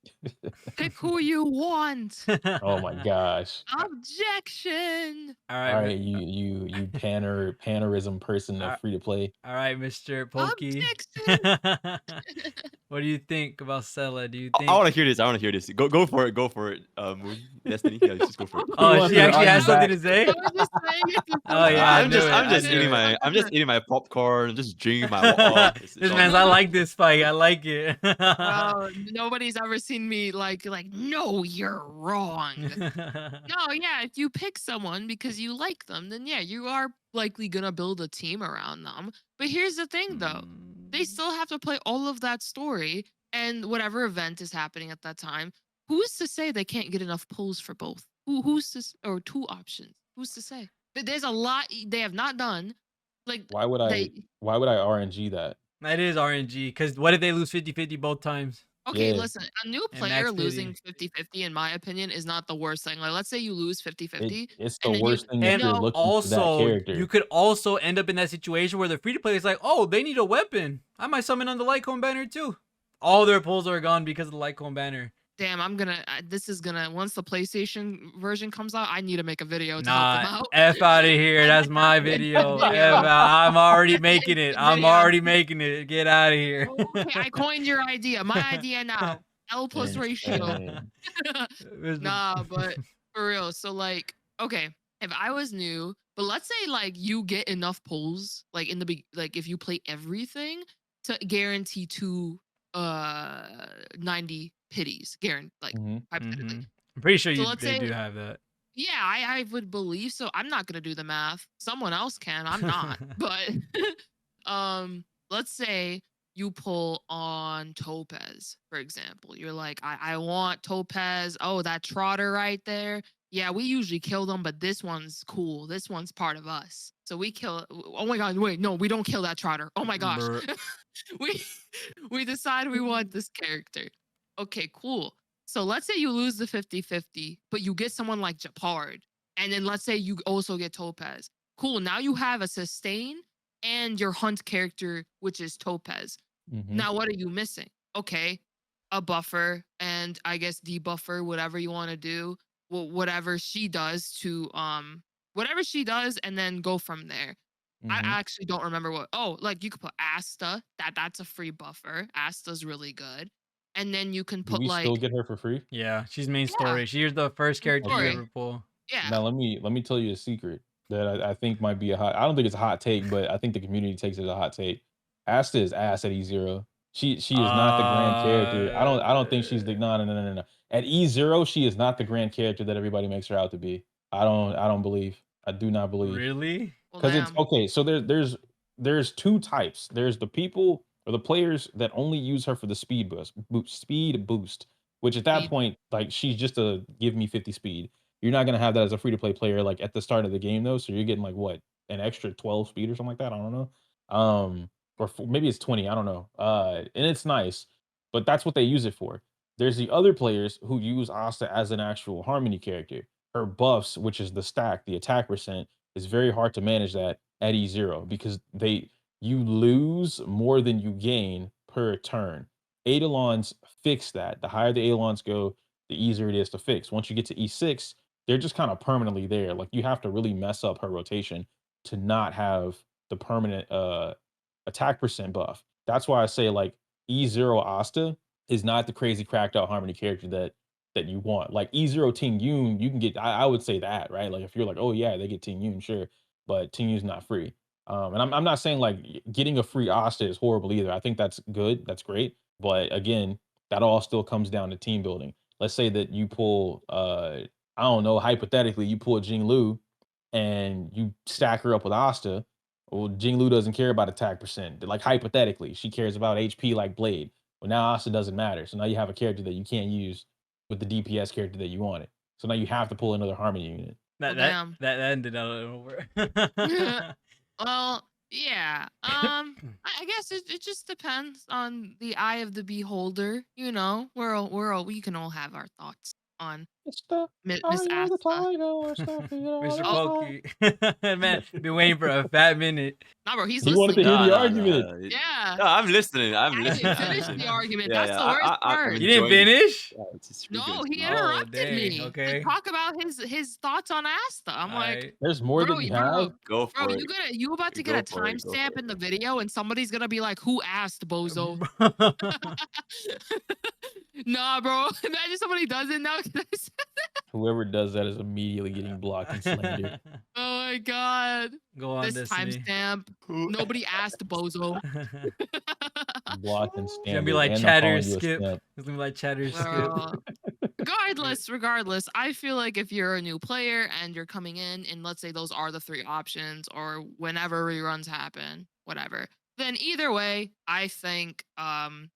not. Pick who you want. Oh my gosh. Objection. All All right. right, you panerism person Uh, of free to play. All right, Mr. Pokey. Objection. What do you think about Sela? Do you I think? want to hear this. I want to hear this. Go for it. Go for it. Moon, Destiny. Yeah, just go for it. Oh, wants she me to actually argue has something back. to say. I was just saying it to Oh, yeah, I I'm knew just it, I'm I just knew eating it. my popcorn, just drinking my water. This man's, I like this fight. I like it. Bro, nobody's ever seen me like no, you're wrong. No, yeah, if you pick someone because you like them, then yeah, you are likely gonna build a team around them. But here's the thing though. They still have to play all of that story and whatever event is happening at that time. Who's to say they can't get enough pulls for both? Who's to or two options? Who's to say? But there's a lot they have not done. Like Why would I they RNG that? That is RNG. Because what if they lose 50-50 both times? Okay, Yeah. listen, a new And player max losing 50. 50-50, in my opinion, is not the worst thing. Like, let's say you lose 50-50, It's the and then you worst thing if And you're no, looking for that also, you character. could also end up in that situation where the free to play is like, oh, they need a weapon. I might summon on the Lycone banner too. All their pulls are gone because of the Lycone banner. damn, this is gonna, once the PlayStation version comes out, I need to make a video to help them Nah, out. F out of here. I That's might my have to make video. that F video. out. I'm already making it. I'm Video. already making it. Get out of here. Okay, I coined your idea. My idea now. L plus ratio. Insane. Nah, but for real. So like, okay, if I was new, but let's say like you get enough pulls, like in the like if you play everything to guarantee two 90 pities, like Mhm. hypothetically. I'm pretty sure So you let's they say do have that. yeah, I would believe so. I'm not gonna do the math. Someone else can. I'm not. But let's say you pull on Topaz, for example. You're like, I want Topaz. Oh, that trotter right there. Yeah, we usually kill them, but this one's cool. This one's part of us. So we kill. Oh my god, wait, no, we don't kill that trotter. Oh my gosh. Bruh. we we decide we want this character. Okay, cool. So let's say you lose the 50-50, but you get someone like Japard. And then let's say you also get Topaz. Cool. Now you have a sustain and your hunt character, which is Topaz. Mhm. Now what are you missing? Okay, a buffer and I guess debuffer, whatever you want to do. Whatever she does to whatever she does, and then go from there. I Mhm. actually don't remember what. Oh, like you could put Asta. That's a free buffer. Asta's really good. And then you can Do put we still like get her for free? Yeah, she's main yeah, story. She's the first character you story. ever pull. Yeah. Now let me tell you a secret that I think might be a hot. I don't think it's a hot take, but I think the community takes it as a hot take. Asta is ass at E0. She is not the grand character. I don't think she's the no. At E0, she is not the grand character that everybody makes her out to be. I don't believe. I do not believe. Really? Well, Because it's damn. okay. So there's two types. There's the people or the players that only use her for the speed boost, which at that Speed. point, like she's just a give me 50 speed. You're not gonna have that as a free to play player like at the start of the game though. So you're getting like what, an extra 12 speed or something like that. I don't know. Or maybe it's 20. I don't know. And it's nice, but that's what they use it for. There's the other players who use Asta as an actual harmony character. Her buffs, which is the stack, the attack percent, is very hard to manage that at E0 because you lose more than you gain per turn. Eidolons fix that. The higher the Eidolons go, the easier it is to fix. Once you get to E6, they're just kind of permanently there. Like you have to really mess up her rotation to not have the permanent attack percent buff. That's why I say like E0 Asta is not the crazy cracked out Harmony character that you want. Like E0 Ting Yun, you can get. I would say that, right? Like if you're like, oh yeah, they get Ting Yun, sure, but Ting Yun's not free. And I'm not saying like getting a free Asta is horrible either. I think that's good, that's great. But again, that all still comes down to team building. Let's say that you pull, I don't know, hypothetically, you pull Jing Lu and you stack her up with Asta. Well, Jing Lu doesn't care about attack percent. Like hypothetically, she cares about HP like Blade. Well, now Asta doesn't matter. So now you have a character that you can't use with the DPS character that you wanted. So now you have to pull another Harmony unit. That, Well, that, damn. that ended out of nowhere. Well, yeah. I guess it just depends on the eye of the beholder. You know, we can all have our thoughts on It's the Miss eye of the Asta. tiger, or something, Mr. Oh. Pokey. Man, been waiting for a fat minute. Nah, bro, he's He wanted to listening. hear the argument. Yeah. No, I'm listening. I'm I listening. didn't finish the argument. Yeah, That's yeah, the worst I'm part. You didn't enjoying it. finish? Yeah, it's really No, good. he Oh, interrupted dang, me okay. to talk about his thoughts on Asta. I'm like, Alright. There's more bro, than you bro, have. Go for bro, it. you about to Go get a for it, go for timestamp it. in the video, and somebody's gonna be like, "Who asked, bozo?" Nah, bro. Imagine somebody does it now. Whoever does that is immediately getting blocked and slandered. Oh my god. Go on, This Destiny. timestamp. Nobody asked, bozo. Blocked and It's standard. gonna be like and I'm chatter calling you a skip. simp. It's gonna be like chatter skip. Girl. Regardless, I feel like if you're a new player and you're coming in, and let's say those are the 3 options, or whenever reruns happen, whatever, then either way, I think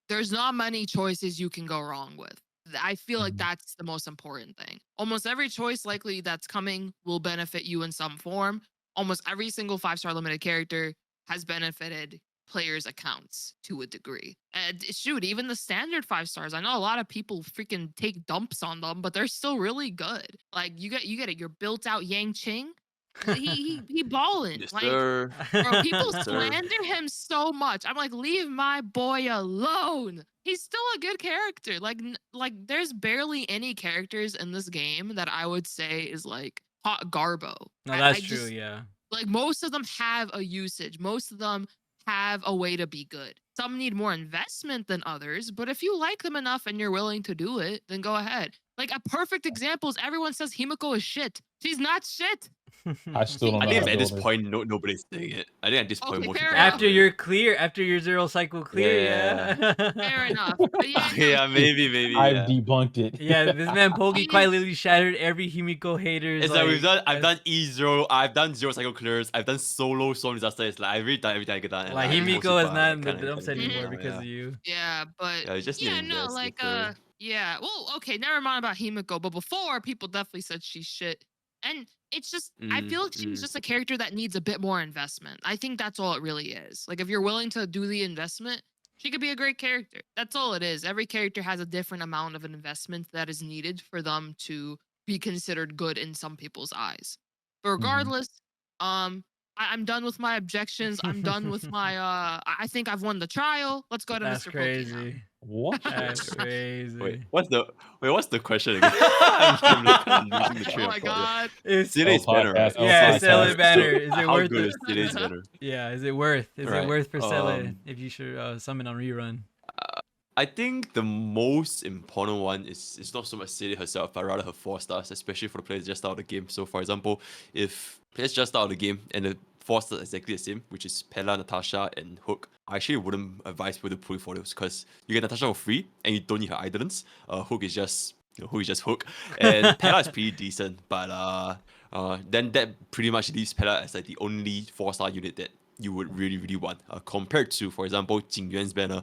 there's not many choices you can go wrong with. I feel like Mhm. that's the most important thing. Almost every choice likely that's coming will benefit you in some form. Almost every single 5-star limited character has benefited players' accounts to a degree. And shoot, even the standard 5-stars. I know a lot of people freaking take dumps on them, but they're still really good. Like you get it. Your built out Yang Ching. He balling. Yes, Like sir. bro, people Yes, sir. slander him so much. I'm like, leave my boy alone. He's still a good character. Like there's barely any characters in this game that I would say is like hot garbo. No, I that's true, just- yeah. Like most of them have a usage. Most of them have a way to be good. Some need more investment than others, but if you like them enough and you're willing to do it, then go ahead. Like a perfect example is everyone says Himiko is shit. She's not shit. I still don't I know. think how to at this build her. point, nobody's saying it. I think at this point, Okay, most fair people enough. After you're clear, after your 0 cycle clear, yeah. Fair enough. But yeah, no, yeah, maybe. I've Yeah. debunked it. Yeah, this man Pokey He quite is- literally shattered every Himiko hater's. It's like we've done. I've that's- done E0. I've done 0 cycle clears. I've done solo storm disaster. It's like I've really done everything I could done. and Like I Himiko mostly is part, not in the kinda- dumps kinda anymore now, because yeah. of you. yeah, but Yeah, you just need to no, invest, like yes, sir. yeah. Well, okay, never mind about Himiko, but before people definitely said she's shit. And it's just I feel like she's just a character that needs a bit more investment. I think that's all it really is. Like if you're willing to do the investment, she could be a great character. That's all it is. Every character has a different amount of an investment that is needed for them to be considered good in some people's eyes. But regardless, I'm done with my objections. I'm done with my I think I've won the trial. Let's go to That's Mr. Pokey now. crazy. What? That's crazy. Wait, what's the question again? I'm losing the Oh train of my thought. god. It's, Today's banner, right? podcast, yeah, podcast. sell it banner. Is it How worth good it? is today's banner? Yeah, is it worth? Is it Right, worth for Seele if um, you should summon on rerun? I think the most important one is not so much Seele herself, but rather her 4-stars, especially for the players just out of the game. So, for example, if players just out of the game and the 4-stars are exactly the same, which is Pella, Natasha, and Hook, I actually wouldn't advise people to pull for those because you get Natasha for free and you don't need her idolants. Hook is just Hook, and Pella is pretty decent, but then that pretty much leaves Pella as like the only 4-star unit that you would really want, compared to, for example, Jing Yuan's banner,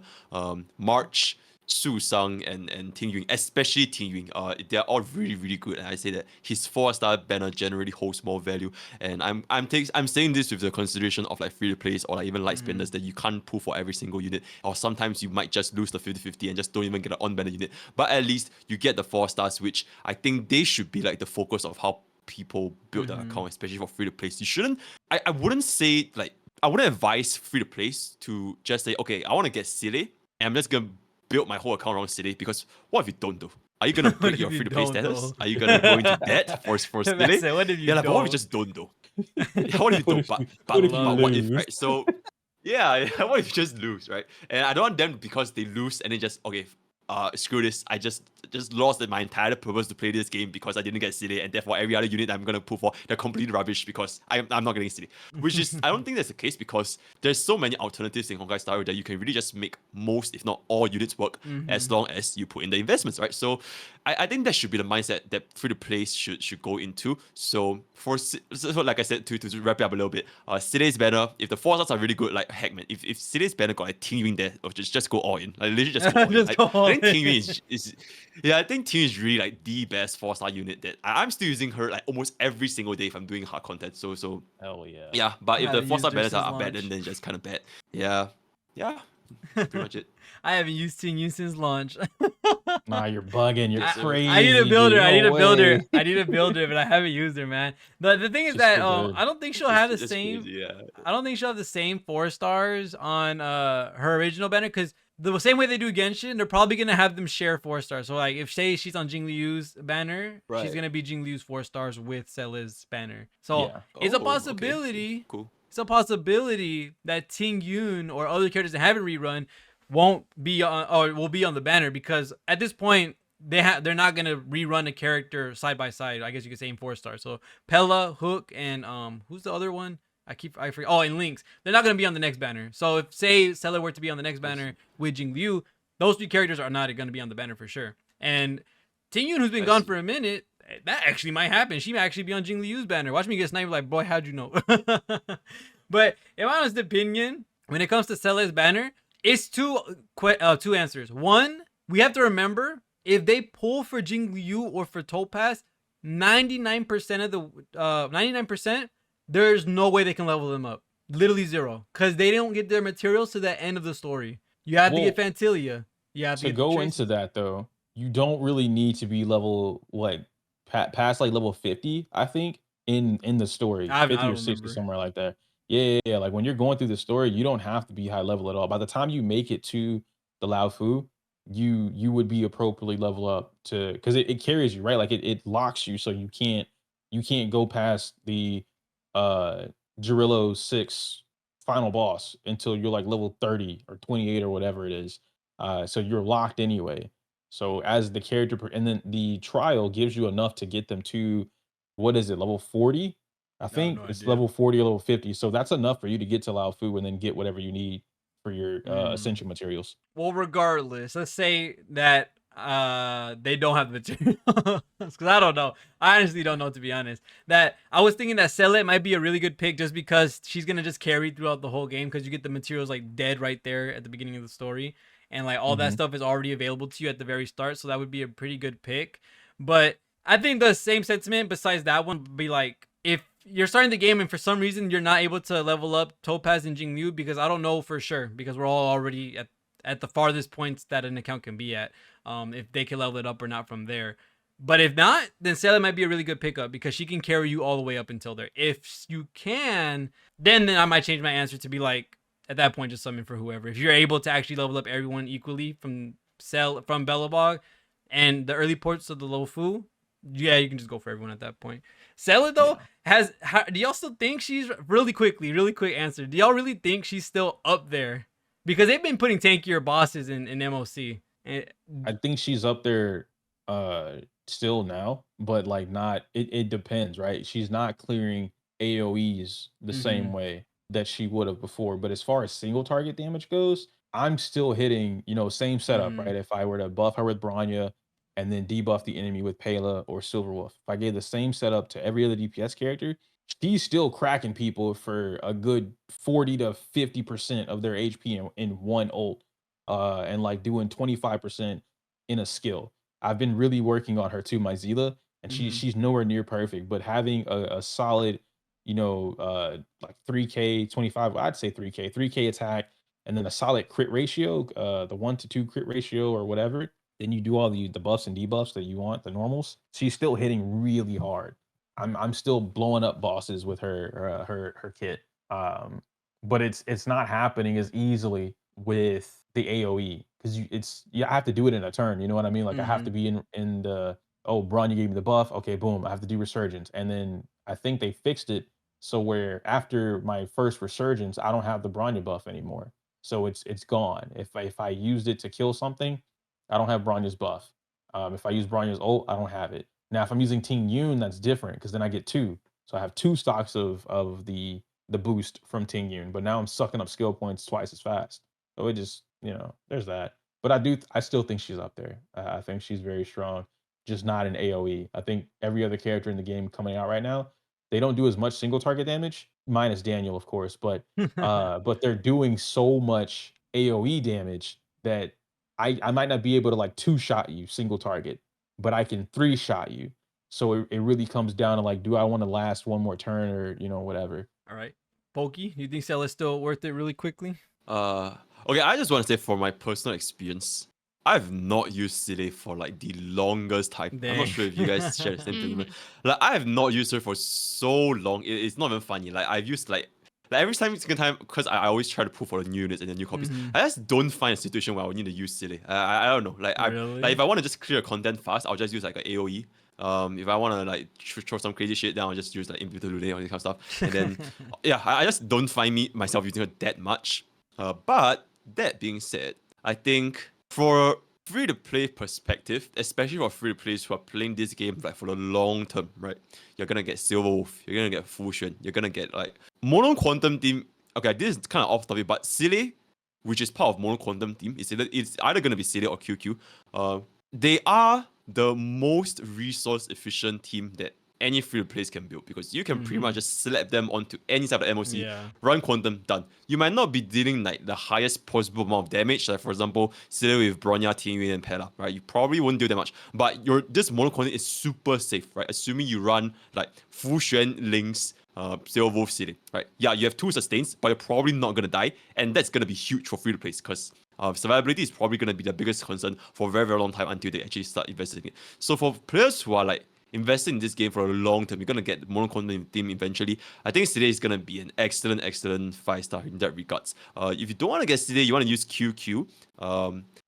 March, Su Sang, and Ting Yun, especially Ting Yun. They're all really good, and I say that his 4-star banner generally holds more value. And I'm saying this with the consideration of like free to plays or like even light spinners that you can't pull for every single unit, or sometimes you might just lose the 50-50 and just don't even get an on banner unit. But at least you get the 4-stars, which I think they should be like the focus of how people build their account, especially for free to plays. You shouldn't. I wouldn't say like. I wouldn't advise free to plays to just say, okay, I want to get Seele, and I'm just gonna build my whole account around Seele, because what if you don't do? Are you gonna break if your you free to play don't, status? though? Are you gonna go into debt for Seele? Man said, what if you Yeah, like, but what if don't? you just don't do? What if you don't? But What if you what if, lose? right? So Yeah, what if you just lose, right? And I don't want them because they lose and then just okay, screw this. I just lost my entire purpose to play this game because I didn't get Seele, and therefore every other unit I'm gonna pull for they're complete rubbish because I'm not getting Seele. Which is I don't think that's the case because there's so many alternatives in Honkai Star Rail that you can really just make most, if not all, units work as long as you put in the investments, right? So I think that should be the mindset that free to play should go into. So so like I said, to wrap it up a little bit, Seele is better. If the 4 stars are really good, like heck man, if Seele is better, got like Ting Yun there, or just go all in. Like literally just go all in. Just go all I think Ting in. Yun is yeah, I think Ting Yun is really like the best 4-star unit that I'm still using her like almost every single day if I'm doing hard content. So Hell yeah. yeah, but if the haven't 4-star used her banners since are bad, launch. then it's just kind of bad. Yeah, pretty much it. I haven't used Ting Yun since launch. Nah, you're bugging. You're crazy. I need a builder. Dude. I need No a builder. way. I need a builder, but I haven't used her, man. The thing is She's that so good. I don't think she'll have the It's same. crazy, yeah. I don't think she'll have the same 4 stars on her original banner because the same way they do Genshin, they're probably gonna have them share 4 stars. So like if say she's on Jing Liu's banner, she's Right. gonna be Jing Liu's 4 stars with Seele's banner. So Yeah. it's a Oh, okay. possibility. Cool. It's a possibility that Ting Yun or other characters that haven't rerun won't be on or will be on the banner because at this point they're not gonna rerun a character side by side. I guess you could say in 4 stars. So Pella, Hook, and who's the other one? I forget. Oh, and Lynx. They're not gonna be on the next banner. So if say Seele were to be on the next banner with Jing Liu, those 3 characters are not gonna be on the banner for sure. And Ting Yun, who's been I gone see. for a minute, that actually might happen. She might actually be on Jing Liu's banner. Watch me get sniped like, boy, how'd you know? But in my honest opinion, when it comes to Seele's banner, it's two answers. One, we have to remember if they pull for Jing Liu or for Topaz, 99% of the 99%, there's no way they can level them up. Literally zero, because they don't get their materials to the end of the story. You have to get Fantilia. You have to To get go Tracer. into that though, you don't really need to be level like past like level 50, I think, in the story. I 50 don't or 60, remember. somewhere like that. Yeah. Like when you're going through the story, you don't have to be high level at all. By the time you make it to the Lao Fu, you would be appropriately level up to because it carries you, right? Like it locks you so you can't go past the Jirillo 6 final boss until you're like level 30 or 28 or whatever it is. So you're locked anyway. So as the character, and then the trial gives you enough to get them to what is it, level 40? I think no it's idea. level 40 or level 50. So that's enough for you to get to Lao Fu and then get whatever you need for your essential materials. Well, regardless, let's say that they don't have the material because I don't know. I honestly don't know, to be honest. That I was thinking that Seele might be a really good pick just because she's gonna just carry throughout the whole game because you get the materials like dead right there at the beginning of the story, and like all that stuff is already available to you at the very start. So that would be a pretty good pick. But I think the same sentiment besides that one would be like if you're starting the game and for some reason you're not able to level up Topaz and Jing Liu, because I don't know for sure because we're all already at the farthest points that an account can be at, if they can level it up or not from there. But if not, then Seele might be a really good pickup because she can carry you all the way up until there. If you can, then I might change my answer to be like, at that point, just summon for whoever. If you're able to actually level up everyone equally from Belobog and the early ports of the Lo Fu, yeah, you can just go for everyone at that point. Seele though do y'all still think she's really quick answer? Do y'all really think she's still up there? Because they've been putting tankier bosses in MOC. I think she's up there still now, but like not it depends, right? She's not clearing AoEs the same way that she would have before. But as far as single target damage goes, I'm still hitting, same setup, right? If I were to buff her with Bronya and then debuff the enemy with Pela or Silverwolf, if I gave the same setup to every other DPS character, she's still cracking people for a good 40 to 50% of their HP in one ult, and like doing 25% in a skill. I've been really working on her too, my Zila, and she's nowhere near perfect, but having a solid, like 3K, 25, I'd say 3K attack, and then a solid crit ratio, the 1 to 2 crit ratio or whatever. Then you do all the buffs and debuffs that you want, the normals. She's still hitting really hard. I'm still blowing up bosses with her kit. But it's not happening as easily with the AoE because you have to do it in a turn. You know what I mean? Like I have to be in the Braun, you gave me the buff. Okay, boom, I have to do resurgence, and then I think they fixed it So where after my first resurgence, I don't have the Bronya buff anymore. So it's gone. If I used it to kill something, I don't have Bronya's buff. If I use Bronya's ult, I don't have it. Now if I'm using Ting Yun, that's different because then I get two. So I have two stocks of the boost from Ting Yun, but now I'm sucking up skill points twice as fast. So it just, there's that. But I still think she's up there. I think she's very strong, just not in AoE. I think every other character in the game coming out right now, they don't do as much single target damage, minus Daniel, of course, but they're doing so much AoE damage that I might not be able to like two shot you single target, but I can three shot you. So it really comes down to like, do I want to last one more turn or whatever. All right. Pokey, you think Seele is still worth it really quickly? Okay, I just want to say from my personal experience, I've not used Seele for like the longest time. I'm Dang. not sure if you guys share the same thing. Mhm. Like I have not used her for so long. It's not even funny. Like I've used like every single time because I always try to pull for the new units and the new copies. Mhm. I just don't find a situation where I would need to use Seele. I don't know. Like Really? like if I want to just clear content fast, I'll just use like an AOE. If I want to like throw some crazy shit down, I'll just use like Invincible Lunate or this kind of stuff. And then yeah, I just don't find myself using her that much. But that being said, I think for free-to-play perspective, especially for free-to-players who are playing this game like for the long term, right? You're gonna get Silver Wolf, you're gonna get Fu Xuan, you're gonna get like Mono Quantum Team. Okay, this is kind of off topic, but Seele, which is part of Mono Quantum Team, it's either gonna be Seele or QQ. They are the most resource efficient team that any free to plays can build because you can pretty much just slap them onto any type of MOC, Yeah. run quantum, done. You might not be dealing like the highest possible amount of damage, like for example, Seele with Bronya, Ting Yun, and Pela, right? You probably won't do that much, but this mono quantum is super safe, right? Assuming you run like Fu Xuan, Lynx, Seele Wolf, Seele, right? Yeah, you have two sustains, but you're probably not gonna die, and that's gonna be huge for free to plays because survivability is probably going to be the biggest concern for a very, very long time until they actually start investing in it. So for players who are like investing in this game for a long term, you're going to get mono quantum team eventually. I think Seele is going to be an excellent 5-star in that regards. If you don't want to get Seele, you want to use QQ.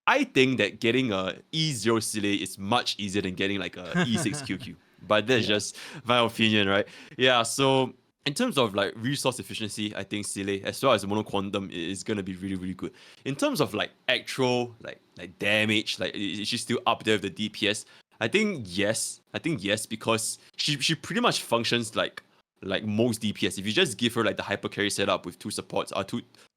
I think that getting a E0 Seele is much easier than getting like a E6 QQ. But that's just my opinion, right? Yeah, so in terms of like resource efficiency, I think Seele as well as Mono Quantum is gonna be really, really good. In terms of like actual like damage, like is she still up there with the DPS? I think yes because she pretty much functions like most DPS. If you just give her like the hyper carry setup with two supports or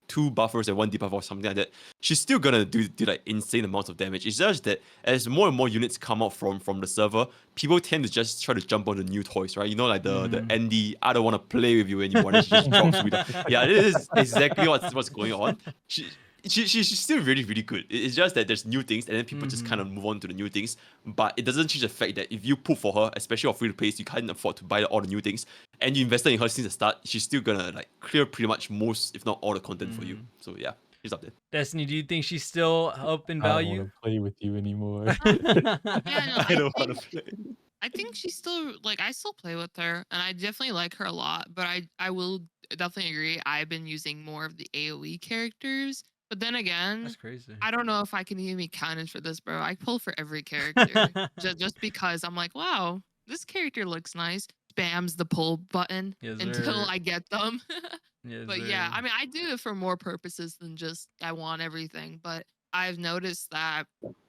two buffers and one debuff or something like that, she's still gonna do like insane amounts of damage. It's just that as more and more units come out from the server, people tend to just try to jump on the new toys, right? You know, like the Andy, I don't want to play with you anymore. And she just drops with it. Yeah, this is exactly what's going on. She's still really, really good. It's just that there's new things and then people just kind of move on to the new things. But it doesn't change the fact that if you put for her, especially on free to play, you can't afford to buy all the new things, and you invested in her since the start, she's still gonna like clear pretty much most, if not all, the content for you. So yeah, she's up there. Destiny, do you think she's still up in I don't value? want to play with you anymore. Yeah, no, I don't want to play. I think she's still like I still play with her and I definitely like her a lot, but I will definitely agree. I've been using more of the AoE characters. But then again, That's crazy. I don't know if I can even be counted for this, bro. I pull for every character just because I'm like, wow, this character looks nice. Spams the pull button Yes, until sir. I get them. Yes, But yeah, I mean, I do it for more purposes than just I want everything. But I've noticed that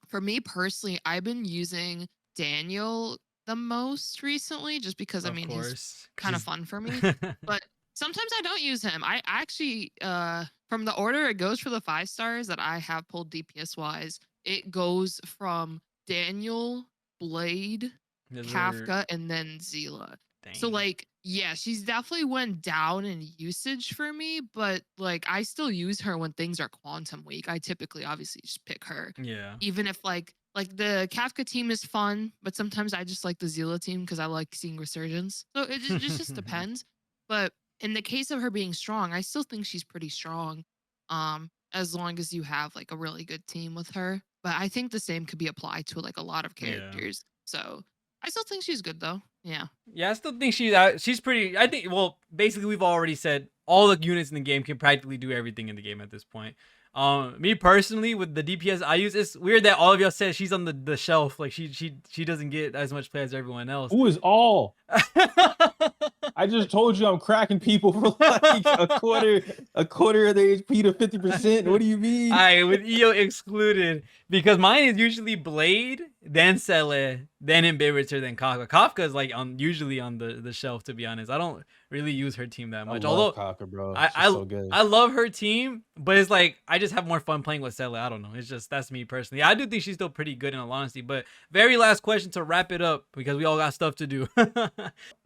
for me personally, I've been using Daniel the most recently just because I of mean he's course. kind of fun for me. But sometimes I don't use him. I actually from the order it goes for the 5-stars that I have pulled DPS wise, it goes from Daniel, Blade, Yes, sir. Kafka, and then Zila. So Dang. like, yeah, she's definitely went down in usage for me, but like I still use her when things are quantum weak. I typically obviously just pick her. Yeah. Even if like the Kafka team is fun, but sometimes I just like the Zila team because I like seeing resurgence. So it just depends. But in the case of her being strong, I still think she's pretty strong. As long as you have like a really good team with her. But I think the same could be applied to like a lot of Yeah. characters. So I still think she's good though. Yeah. Yeah, I still think she's pretty. I think, well, basically we've already said all the units in the game can practically do everything in the game at this point. Me personally, with the DPS I use, it's weird that all of y'all said she's on the shelf. Like she doesn't get as much play as everyone else. Who is all? I just told you I'm cracking people for like a quarter of their HP to 50%. What do you mean? With EO excluded, because mine is usually Blade, then Seele, then Inhibitor, then Kafka. Kafka is like usually on the shelf, to be honest. I don't really use her team that I much. love Although Kaka, bro. I She's so good. I love her team, but it's like I just have more fun playing with Seele. I don't know. It's just that's me personally. I do think she's still pretty good in all honesty. But very last question to wrap it up because we all got stuff to do.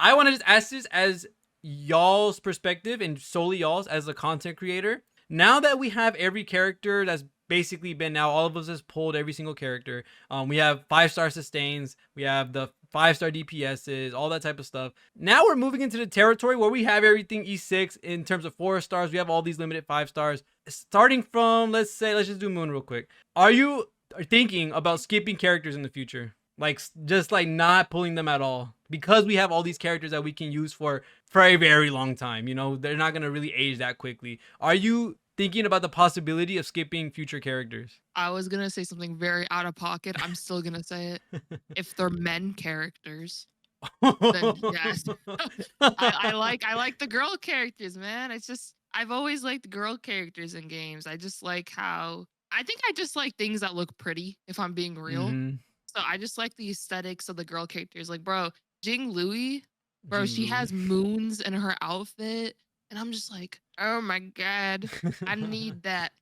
I want to just ask this as y'all's perspective and solely y'all's as a content creator. Now that we have every character that's basically been now, all of us has pulled every single character. We have 5-star sustains, we have the 5-star DPSs, all that type of stuff. Now we're moving into the territory where we have everything E6 in terms of 4 stars. We have all these limited 5 stars. Starting from, let's just do Moon real quick. Are you thinking about skipping characters in the future? Like just like not pulling them at all because we have all these characters that we can use for a very long time. You know, they're not gonna really age that quickly. Are you thinking about the possibility of skipping future characters? I was gonna say something very out of pocket. I'm still gonna say it. If they're men characters, then yes. I like the girl characters, man. It's just I've always liked girl characters in games. I just like how I think I just like things that look pretty, if I'm being real. Mhm. So I just like the aesthetics of the girl characters. Like, bro, Jing Louis, bro, Jing she Louis. has moons in her outfit. And I'm just like, oh my God, I need that.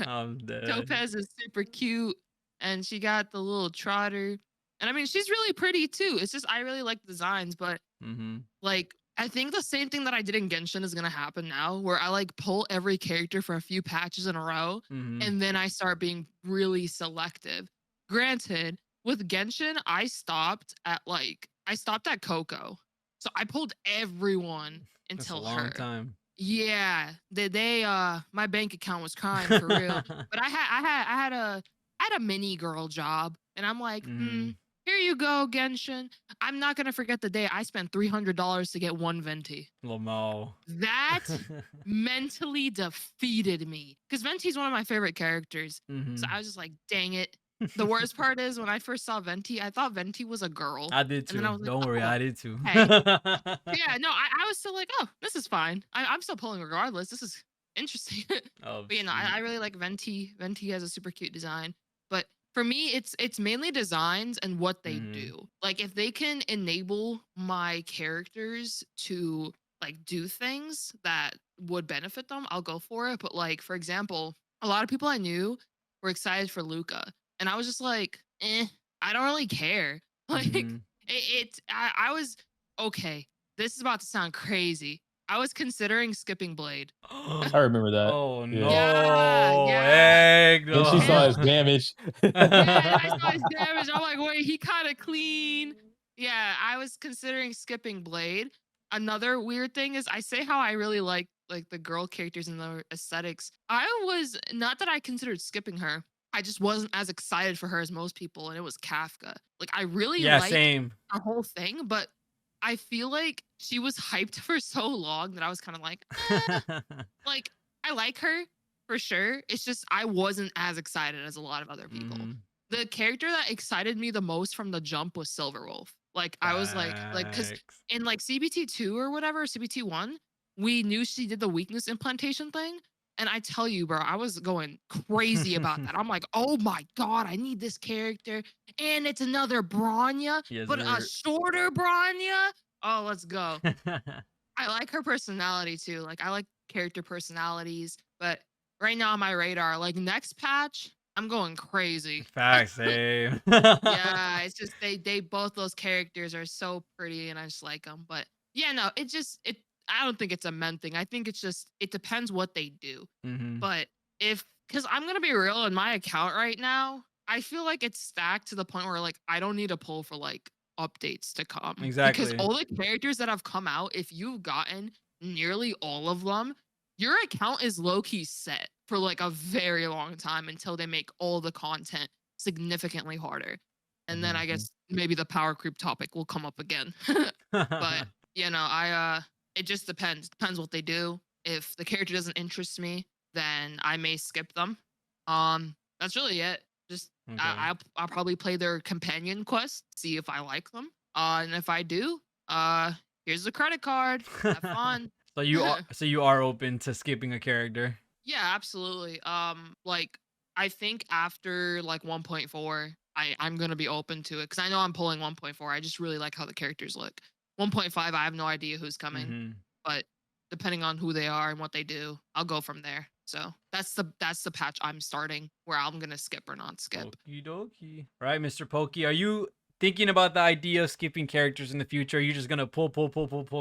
I'm dead. Topaz is super cute. And she got the little trotter. And I mean, she's really pretty too. It's just, I really like the designs. But Mm-hmm. like, I think the same thing that I did in Genshin is going to happen now, where I like pull every character for a few patches in a row. Mm-hmm. And then I start being really selective. Granted, with Genshin, I stopped at Coco. So I pulled everyone That's a until long her. time. Yeah, my bank account was crying for real. But I had a mini girl job, and I'm like, here you go, Genshin. I'm not gonna forget the day I spent $300 to get one Venti. Lamau. That mentally defeated me because Venti's one of my favorite characters. Mm-hmm. So I was just like, dang it. The worst part is when I first saw Venti, I thought Venti was a girl. I did too. And then I was like, Don't worry, oh, I did too. okay. Yeah, no, I was still like, oh, this is fine. I'm still pulling regardless. This is interesting. Oh, but you know, I really like Venti. Venti has a super cute design. But for me, it's mainly designs and what they do. Like if they can enable my characters to like do things that would benefit them, I'll go for it. But like, for example, a lot of people I knew were excited for Luca. And I was just like, I don't really care. Like I was okay. This is about to sound crazy. I was considering skipping Blade. I remember that. Oh no! Yeah. Heck no. Then she saw his damage. Yeah, I saw his damage. I'm like, wait, he kind of clean. Yeah, I was considering skipping Blade. Another weird thing is I say how I really like the girl characters and the aesthetics. I was not that I considered skipping her. I just wasn't as excited for her as most people, and it was Kafka. Like I really liked same. her whole thing, but I feel like she was hyped for so long that I was kind of like, like I like her for sure. It's just I wasn't as excited as a lot of other people. The character that excited me the most from the jump was Silverwolf. Like I was like because in like CBT2 or whatever, CBT1, we knew she did the weakness implantation thing. And I tell you, bro, I was going crazy about that. I'm like, oh my God, I need this character. And it's another Bronya, but a shorter Bronya. Oh, let's go. I like her personality too. Like I like character personalities, but right now on my radar, like next patch, I'm going crazy. Facts, same. Yeah, it's just they both those characters are so pretty and I just like them. But yeah, no, I don't think it's a men thing. I think it's just it depends what they do. But because I'm gonna be real, in my account right now, I feel like it's stacked to the point where like I don't need to pull for like updates to come. Exactly. Because all the characters that have come out, if you've gotten nearly all of them, your account is low-key set for like a very long time until they make all the content significantly harder. And then I guess maybe the power creep topic will come up again. But you know, it just depends. Depends what they do. If the character doesn't interest me, then I may skip them. That's really it. Just I'll probably play their companion quest, see if I like them. And if I do, here's the credit card. Have fun. So you are open to skipping a character. Yeah, absolutely. Like I think after like 1.4, I'm gonna be open to it because I know I'm pulling 1.4. I just really like how the characters look. 1.5, I have no idea who's coming, Mhm. but depending on who they are and what they do, I'll go from there. So that's the patch I'm starting where I'm gonna skip or not skip. Okie dokie. Right, Mr. Pokey, are you thinking about the idea of skipping characters in the future? Or are you just gonna pull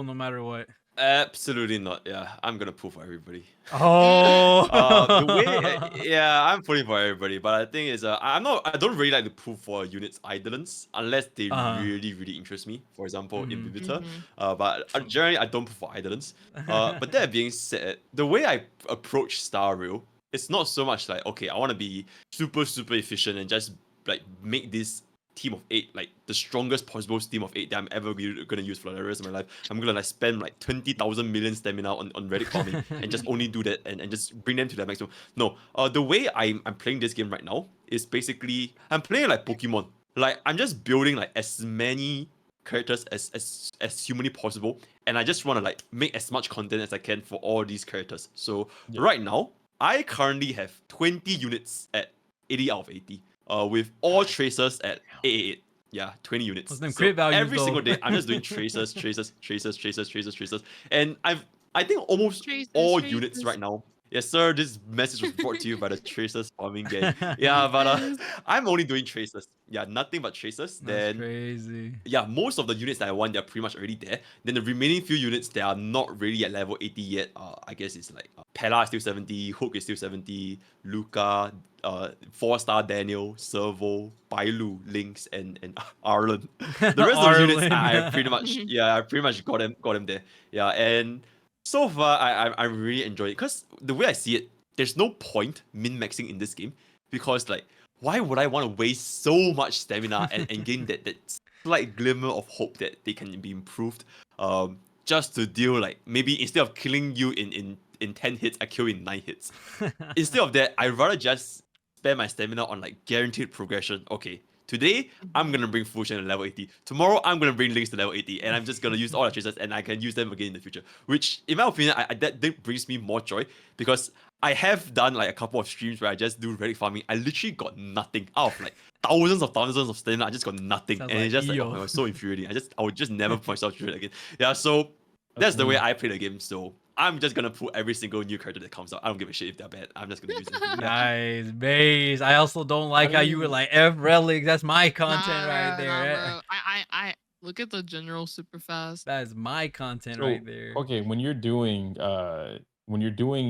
no matter what? Absolutely not. Yeah, I'm gonna pull for everybody. Oh, The way, yeah, I'm pulling for everybody, but I think is I don't really like to pull for units idlers unless they Uh-huh. really interest me. For example, Mhm. Inhibitor. Mhm. But generally I don't pull for idlers. But that being said, the way I approach Star Rail, it's not so much like, okay, I want to be super efficient and just like make this team of 8 like the strongest possible team of 8 that I'm ever gonna use for the rest of my life. I'm gonna like spend like 20,000 million stamina on Reddit farming and just only do that and just bring them to their maximum. No, the way I'm playing this game right now is basically I'm playing like Pokemon. Like I'm just building like as many characters as humanly possible, and I just want to like make as much content as I can for all these characters. So right now I currently have 20 units at 80 out of 80. With all tracers at 888. Yeah, 20 units. What's them So crit values, every though? single day, I'm just doing tracers. And I think almost all units right now. Yes, sir. This message was brought to you by the Tracers farming gang. Yeah, but I'm only doing tracers. Yeah, nothing but tracers. That's Then crazy. yeah, most of the units that I want, they're pretty much already there. Then the remaining few units that are not really at level 80 yet, I guess it's like Pella is still 70, Hook is still 70, Luca, 4-star Daniel, Servo, Bailu, Lynx, and Arlen. The rest of the units, I pretty much got them there. Yeah, and so far I really enjoy it because the way I see it, there's no point min-maxing in this game because like why would I want to waste so much stamina and gain that slight glimmer of hope that they can be improved? Just to deal like maybe instead of killing you in 10 hits, I kill you in 9 hits. Instead of that, I'd rather just spend my stamina on like guaranteed progression. Okay, today I'm gonna bring Fu Xuan to level 80. Tomorrow I'm gonna bring Lynx to level 80, and I'm just gonna use all the traces, and I can use them again in the future. Which, in my opinion, that brings me more joy because I have done like a couple of streams where I just do relic farming. I literally got nothing out of like thousands of stamina. I just got nothing, Sounds and like it's just like EO. it was so infuriating. I would just never put myself through it again. Yeah, so that's the way I play the game. So I'm just gonna pull every single new character that comes out. I don't give a shit if they're bad. I'm just gonna use them. Nice base. I also don't like how you were like F relics. That's my content right there. Bro. I look at the general super fast. That's my content right there. Okay, when you're doing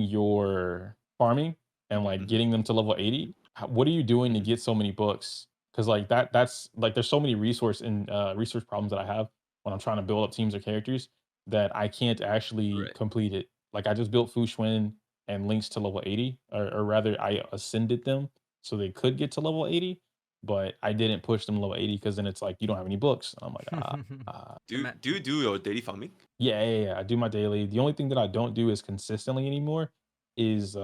your farming and like getting them to level 80, what are you doing to get so many books? Because like that's like there's so many resource problems that I have when I'm trying to build up teams or characters that I can't actually complete it. Like I just built Fu Xuan and Lynx to level 80, or rather I ascended them so they could get to level 80, but I didn't push them to level 80 because then it's like you don't have any books. I'm like, Do you do your daily farming? yeah. I do my daily. The only thing that I don't do is consistently anymore is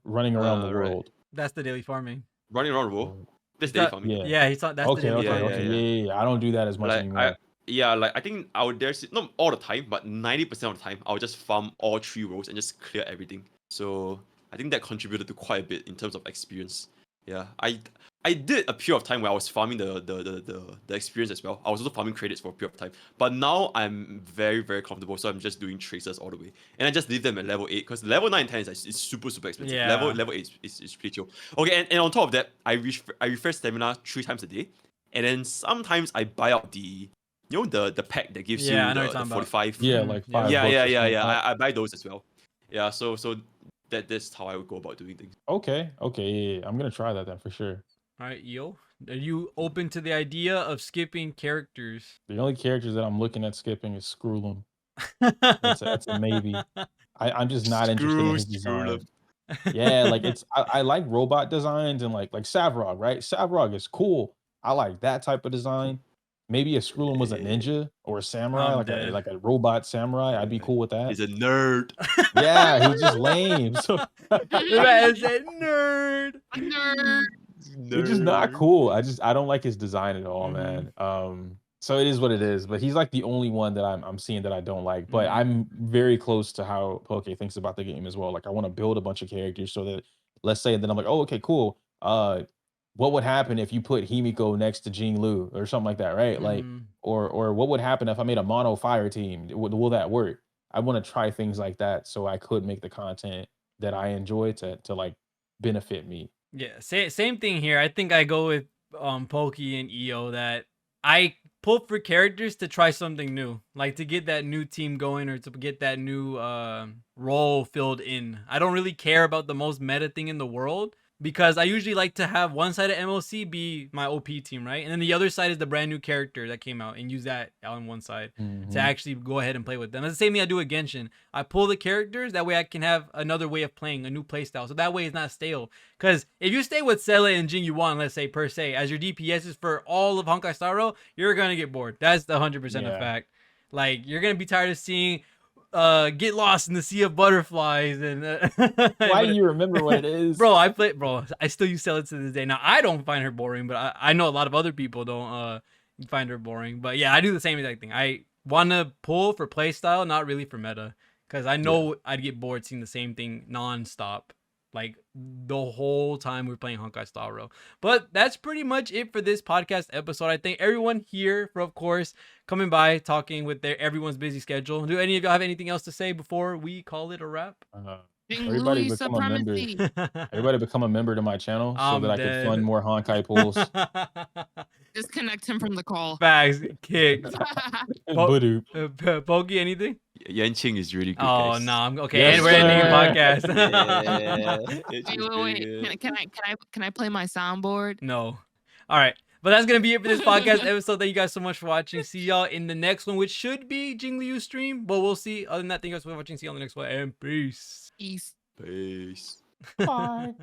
running around the world. That's the daily farming. Running around the world? That's daily farming. Yeah, he thought that's the daily farming. Okay. Yeah. I don't do that as much anymore. I think I would dare say, not all the time, but 90% of the time, I'll just farm all 3 rows and just clear everything. So I think that contributed to quite a bit in terms of experience. Yeah, I did a period of time where I was farming the experience as well. I was also farming credits for a period of time. But now I'm very comfortable, so I'm just doing tracers all the way. And I just leave them at level 8 because level 9 and 10 is super expensive. Yeah. Level 8 is pretty chill. Okay, and on top of that, I refresh stamina 3 times a day. And then sometimes I buy out the the pack that gives you the 45. Yeah, like 5 books. Yeah. I buy those as well. Yeah, so that's how I would go about doing things. Okay. Yeah. I'm gonna try that then for sure. All right, Yo, are you open to the idea of skipping characters? The only characters that I'm looking at skipping is Scroolum. That's a maybe. I'm just not interested in his design. Yeah, like I like robot designs and like Savrog, right? Savrog is cool. I like that type of design. Maybe if Scroolum was a ninja or a samurai, like a robot samurai, I'd be cool with that. He's a nerd. Yeah, he's just lame. So That's a nerd. It's just not cool. I don't like his design at all, man. So it is what it is, but he's like the only one that I'm seeing that I don't like. But Mhm. I'm very close to how Poke thinks about the game as well. Like I want to build a bunch of characters so that let's say then I'm like, oh, okay, cool. What would happen if you put Himiko next to Jing Lu or something like that, right? Like, Mhm. or what would happen if I made a mono fire team? Will that work? I want to try things like that so I could make the content that I enjoy to like benefit me. Yeah, same thing here. I think I go with Pokey and EO that I pull for characters to try something new, like to get that new team going or to get that new role filled in. I don't really care about the most meta thing in the world because I usually like to have one side of MLC be my OP team, right? And then the other side is the brand new character that came out and use that on one side to Mhm. actually go ahead and play with them. That's the same thing I do with Genshin. I pull the characters that way I can have another way of playing, a new playstyle. So that way it's not stale. Because if you stay with Seele and Jing Yuan, let's say per se, as your DPSs for all of Honkai Star Rail, you're gonna get bored. That's the 100% a Yeah. fact. Like you're gonna be tired of seeing get lost in the sea of butterflies and Why do you remember what it is? bro, I still use Seele to this day. Now I don't find her boring, but I know a lot of other people don't find her boring. But yeah, I do the same exact thing. I wanna pull for playstyle, not really for meta. Because I know I'd get bored seeing the same thing nonstop. Like the whole time we're playing Honkai Star Rail. But that's pretty much it for this podcast episode. I thank everyone here for, of course, coming by, talking with everyone's busy schedule. Do any of y'all have anything else to say before we call it a wrap? Jing Everybody Louis become a member. supremacy. Everybody become a member to my channel so that I'm I can fund dead. more Honkai pools. Disconnect him from the call. Facts kicked. Badoo. Pokey, anything? Yanqing is really good, Oh guys. no, I'm okay. Yes, And we're ending the sir. podcast. Yeah, Wait, Yanqing's wait, really wait. good. Can I play my soundboard? No. All right. But that's going to be it for this podcast episode. Thank you guys so much for watching. See y'all in the next one, which should be Jing Liu's stream, but we'll see. Other than that, thank you guys for watching. See you on the next one. And peace. Peace. Peace. Bye.